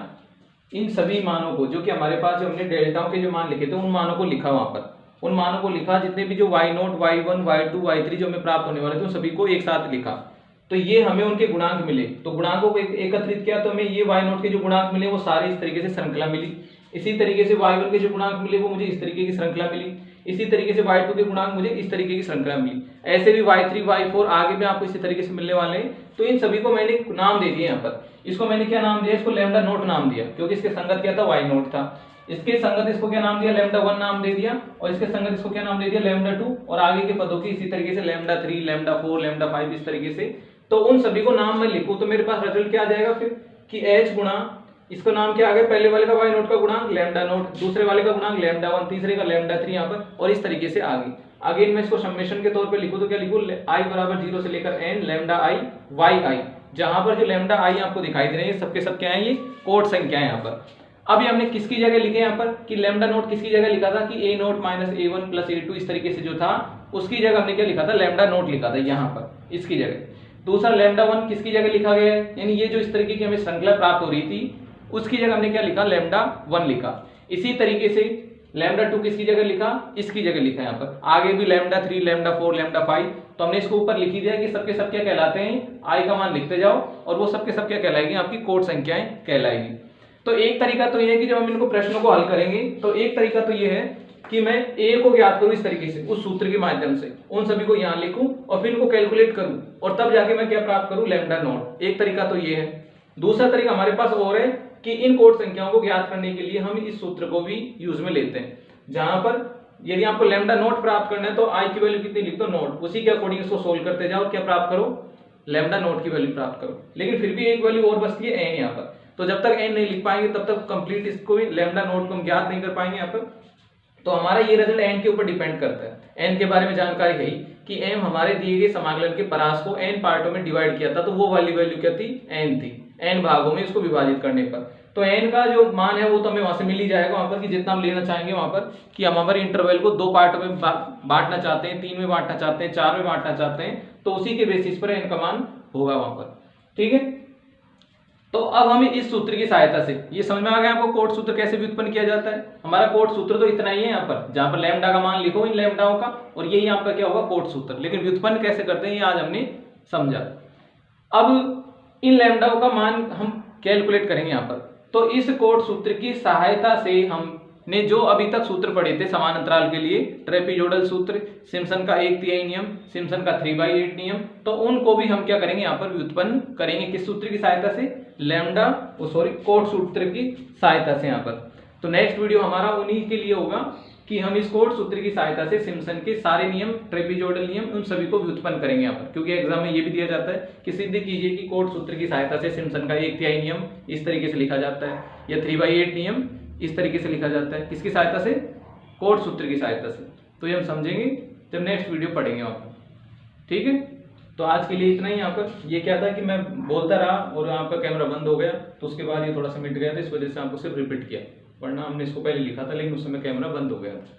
इन सभी मानों को जो कि हमारे पास जो हमने डेल्टाओं के जो मान लिखे थे उन मानों को लिखा, वहां पर उन मानों को लिखा, जितने भी जो y not y1 y2 y3 जो हमें प्राप्त होने वाले थे उन सभी को एक साथ लिखा। तो ये हमें उनके गुणांक मिले, तो गुणांकों को एकत्रित किया तो हमें ये y नॉट के जो गुणांक मिले वो सारे इस तरीके से श्रृंखला मिली। इसी तरीके से y1 के जो गुणांक मिले वो मुझे इस तरीके की श्रृंखला मिली। इसी तरीके से y2 के गुणांक मुझे इस तरीके की श्रृंखला मिली, ऐसे भी y3 y4 आगे भी आपको इसी तरीके से मिलने वाले हैं। तो इन सभी को मैंने नाम दे दिए यहाँ पर। इसको मैंने क्या नाम दिया, इसको लैम्डा नोट नाम दिया, क्योंकि इसके संगत क्या था, y नोट था। इसके संगत इसको क्या नाम दिया, लैम्डा 1 नाम दे दिया, और इसके संगत इसको क्या नाम दे दिया, लैम्डा 2, और आगे के पदों की इसी तरीके से लैम्डा 3, लैम्डा 4, लैम्डा 5 इस तरीके से। तो उन सभी को नाम मैं लिखूं तो मेरे पास रिजल्ट क्या आ जाएगा फिर कि h गुणा इसका नाम क्या आ गया, पहले वाले का y नोट का गुणांक लैम्डा नोट, दूसरे वाले का गुणांक लैम्डा 1, तीसरे का लैम्डा 3 यहाँ पर, और इस तरीके से आगे। अगेन मैं इसको समेशन के तौर पे लिखूं तो क्या लिखूं, i बराबर 0 से लेकर n लैम्डा i yi, जहां पर जो लैम्डा i आपको दिखाई दे रहे हैं सबके सब क्या है, ये कोट संख्या है यहाँ पर। अब ये हमने किसकी जगह लिखे यहाँ पर कि लैम्डा नोट किसकी जगह लिखा था कि a note minus a1 plus a2 इस तरीके से जो था उसकी जगह हमने क्या लिखा था, लैम्डा नोट लिखा था यहाँ पर इसकी जगह। दूसरा लैम्डा 1 किसकी जगह लिखा गया है, यानी ये जो इस तरीके की हमें श्रृंखला प्राप्त हो रही थी उसकी जगह हमने क्या लिखा, लैम्डा 1 लिखा। इसी तरीके से लैम्डा 2 किसकी जगह लिखा, इसकी जगह लिखा यहाँ पर। आगे भी लैम्डा 3, लैम्डा 4, लैम्डा 5, तो हमने इसको ऊपर लिख ही दिया कि सबके सब क्या कहलाते हैं, i का मान लिखते जाओ और वो सबके सब क्या कहलाएगी, आपकी कोट संख्याएं कहलाएगी। तो एक तरीका तो ये है कि जब हम इनको प्रश्नों को हल करेंगे तो एक तरीका तो ये है कि मैं a को ज्ञात करूं इस तरीके से उस सूत्र के माध्यम से, उन सभी को यहाँ लिखूं और फिर इनको कैलकुलेट करूं और तब जाके मैं क्या प्राप्त करूं, लैम्डा नॉट। एक तरीका तो ये है। दूसरा तरीका हमारे पास और है कि इन कोट संख्याओं को ज्ञात करने के लिए हम इस सूत्र को भी यूज में लेते हैं, जहां पर यदि आपको लैम्डा नॉट प्राप्त करना है तो i की वैल्यू कितनी लिख दो, नॉट, उसी के अकॉर्डिंग इसको सोल्व करते जाओ, क्या प्राप्त करो, लैम्डा नॉट की वैल्यू प्राप्त करो। लेकिन फिर भी एक वैल्यू और बचती है n यहाँ पर, तो जब तक n नहीं लिख पाएंगे तब तक कंप्लीट इसको भी लैम्डा नॉट को हम ज्ञात नहीं कर पाएंगे यहाँ पर। तो हमारा ये रिजल्ट n के ऊपर डिपेंड करता है। n के बारे में जानकारी है कि m हमारे दिए गए समाकलन के परास को n पार्टों में डिवाइड किया था, तो वो वाली वैल्यू क्या थी, n थी, n भागों में इसको विभाजित करने पर। तो n का जो मान है वो तो हमें वहां से मिल ही जाएगा वहां पर कि जितना हम लेना चाहेंगे वहां पर, कि हम हमारे इंटरवल को 2 पार्टों में बांटना चाहते हैं, 3 में बांटना चाहते हैं, 4 में बांटना चाहते हैं, तो उसी के बेसिस पर n का मान होगा वहां पर। ठीक है, तो अब हमें इस सूत्र की सहायता से ये समझ में आ गया आपको कोट सूत्र कैसे व्युत्पन्न किया जाता है। हमारा कोट सूत्र तो इतना ही है यहाँ पर, जहां पर लैम्डा का मान लिखो इन लैम्डाओं का, और यही आपका क्या होगा, कोट सूत्र। लेकिन व्युत्पन्न कैसे करते हैं ये आज हमने समझा। अब इन लैम्डाओं का मान हम कैलकुलेट करेंगे यहाँ पर। तो इस कोट सूत्र की सहायता से हमने जो अभी तक सूत्र पढ़े थे समान अंतराल के लिए, ट्रेपीजोडल सूत्र, सिम्पसन का 1/3 नियम, सिम्पसन का 3/8 नियम, तो उनको भी हम क्या करेंगे यहाँ पर व्युत्पन्न करेंगे किस सूत्र की सहायता से, लैम्डा कोट सूत्र की सहायता से यहाँ पर। तो नेक्स्ट वीडियो हमारा उन्हीं के लिए होगा कि हम इस कोट सूत्र की सहायता से सिम्पसन के सारे नियम, ट्रेपीजोडल नियम, उन सभी को व्युत्पन्न करेंगे यहाँ पर। क्योंकि एग्जाम में ये भी दिया जाता है कि सिद्ध कीजिए कि कोट सूत्र की सहायता से सिम्पसन का 1/3 नियम इस तरीके से लिखा जाता है, या 3/8 नियम इस तरीके से लिखा जाता है, किसकी सहायता से, कोट सूत्र की सहायता से। तो ये हम समझेंगे जब नेक्स्ट वीडियो पढ़ेंगे वहाँ पर। ठीक है, तो आज के लिए इतना ही। यहाँ पर ये क्या था कि मैं बोलता रहा और आपका कैमरा बंद हो गया, तो उसके बाद ये थोड़ा सा मिट गया था, इस वजह से आपको सिर्फ रिपीट किया, वरना हमने इसको पहले लिखा था लेकिन उस समय कैमरा बंद हो गया था।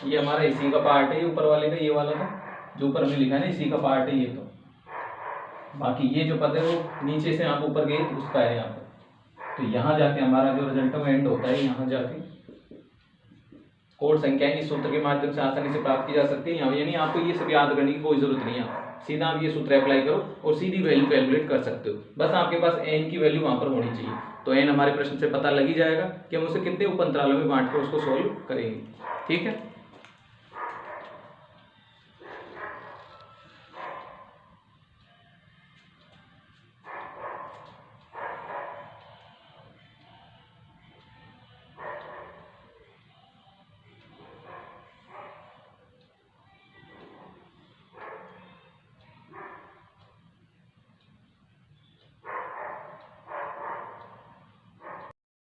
ये हमारा इसी का पार्ट है, ये ऊपर वाले का, ये वाला था जो ऊपर हमने लिखा है ना, इसी का पार्ट है ये। तो बाकी ये जो पद है वो नीचे से आप ऊपर गए तो उसका है यहाँ पर। तो यहाँ जाके हमारा जो रिजल्ट है एंड होता है, यहाँ जाके कोट संख्याएं इस सूत्र के माध्यम से आसानी से प्राप्त की जा सकती है। यानी आपको ये सब याद करने की कोई जरूरत नहीं है, सीधा आप ये सूत्र अप्लाई करो और सीधी वैल्यू कैलकुलेट कर सकते हो। बस आपके पास n की वैल्यू वहां पर होनी चाहिए। तो n हमारे प्रश्न से पता लग ही जाएगा कि हम उसे कितने उप अंतरालों में बांट कर उसको सोल्व करेंगे। ठीक है।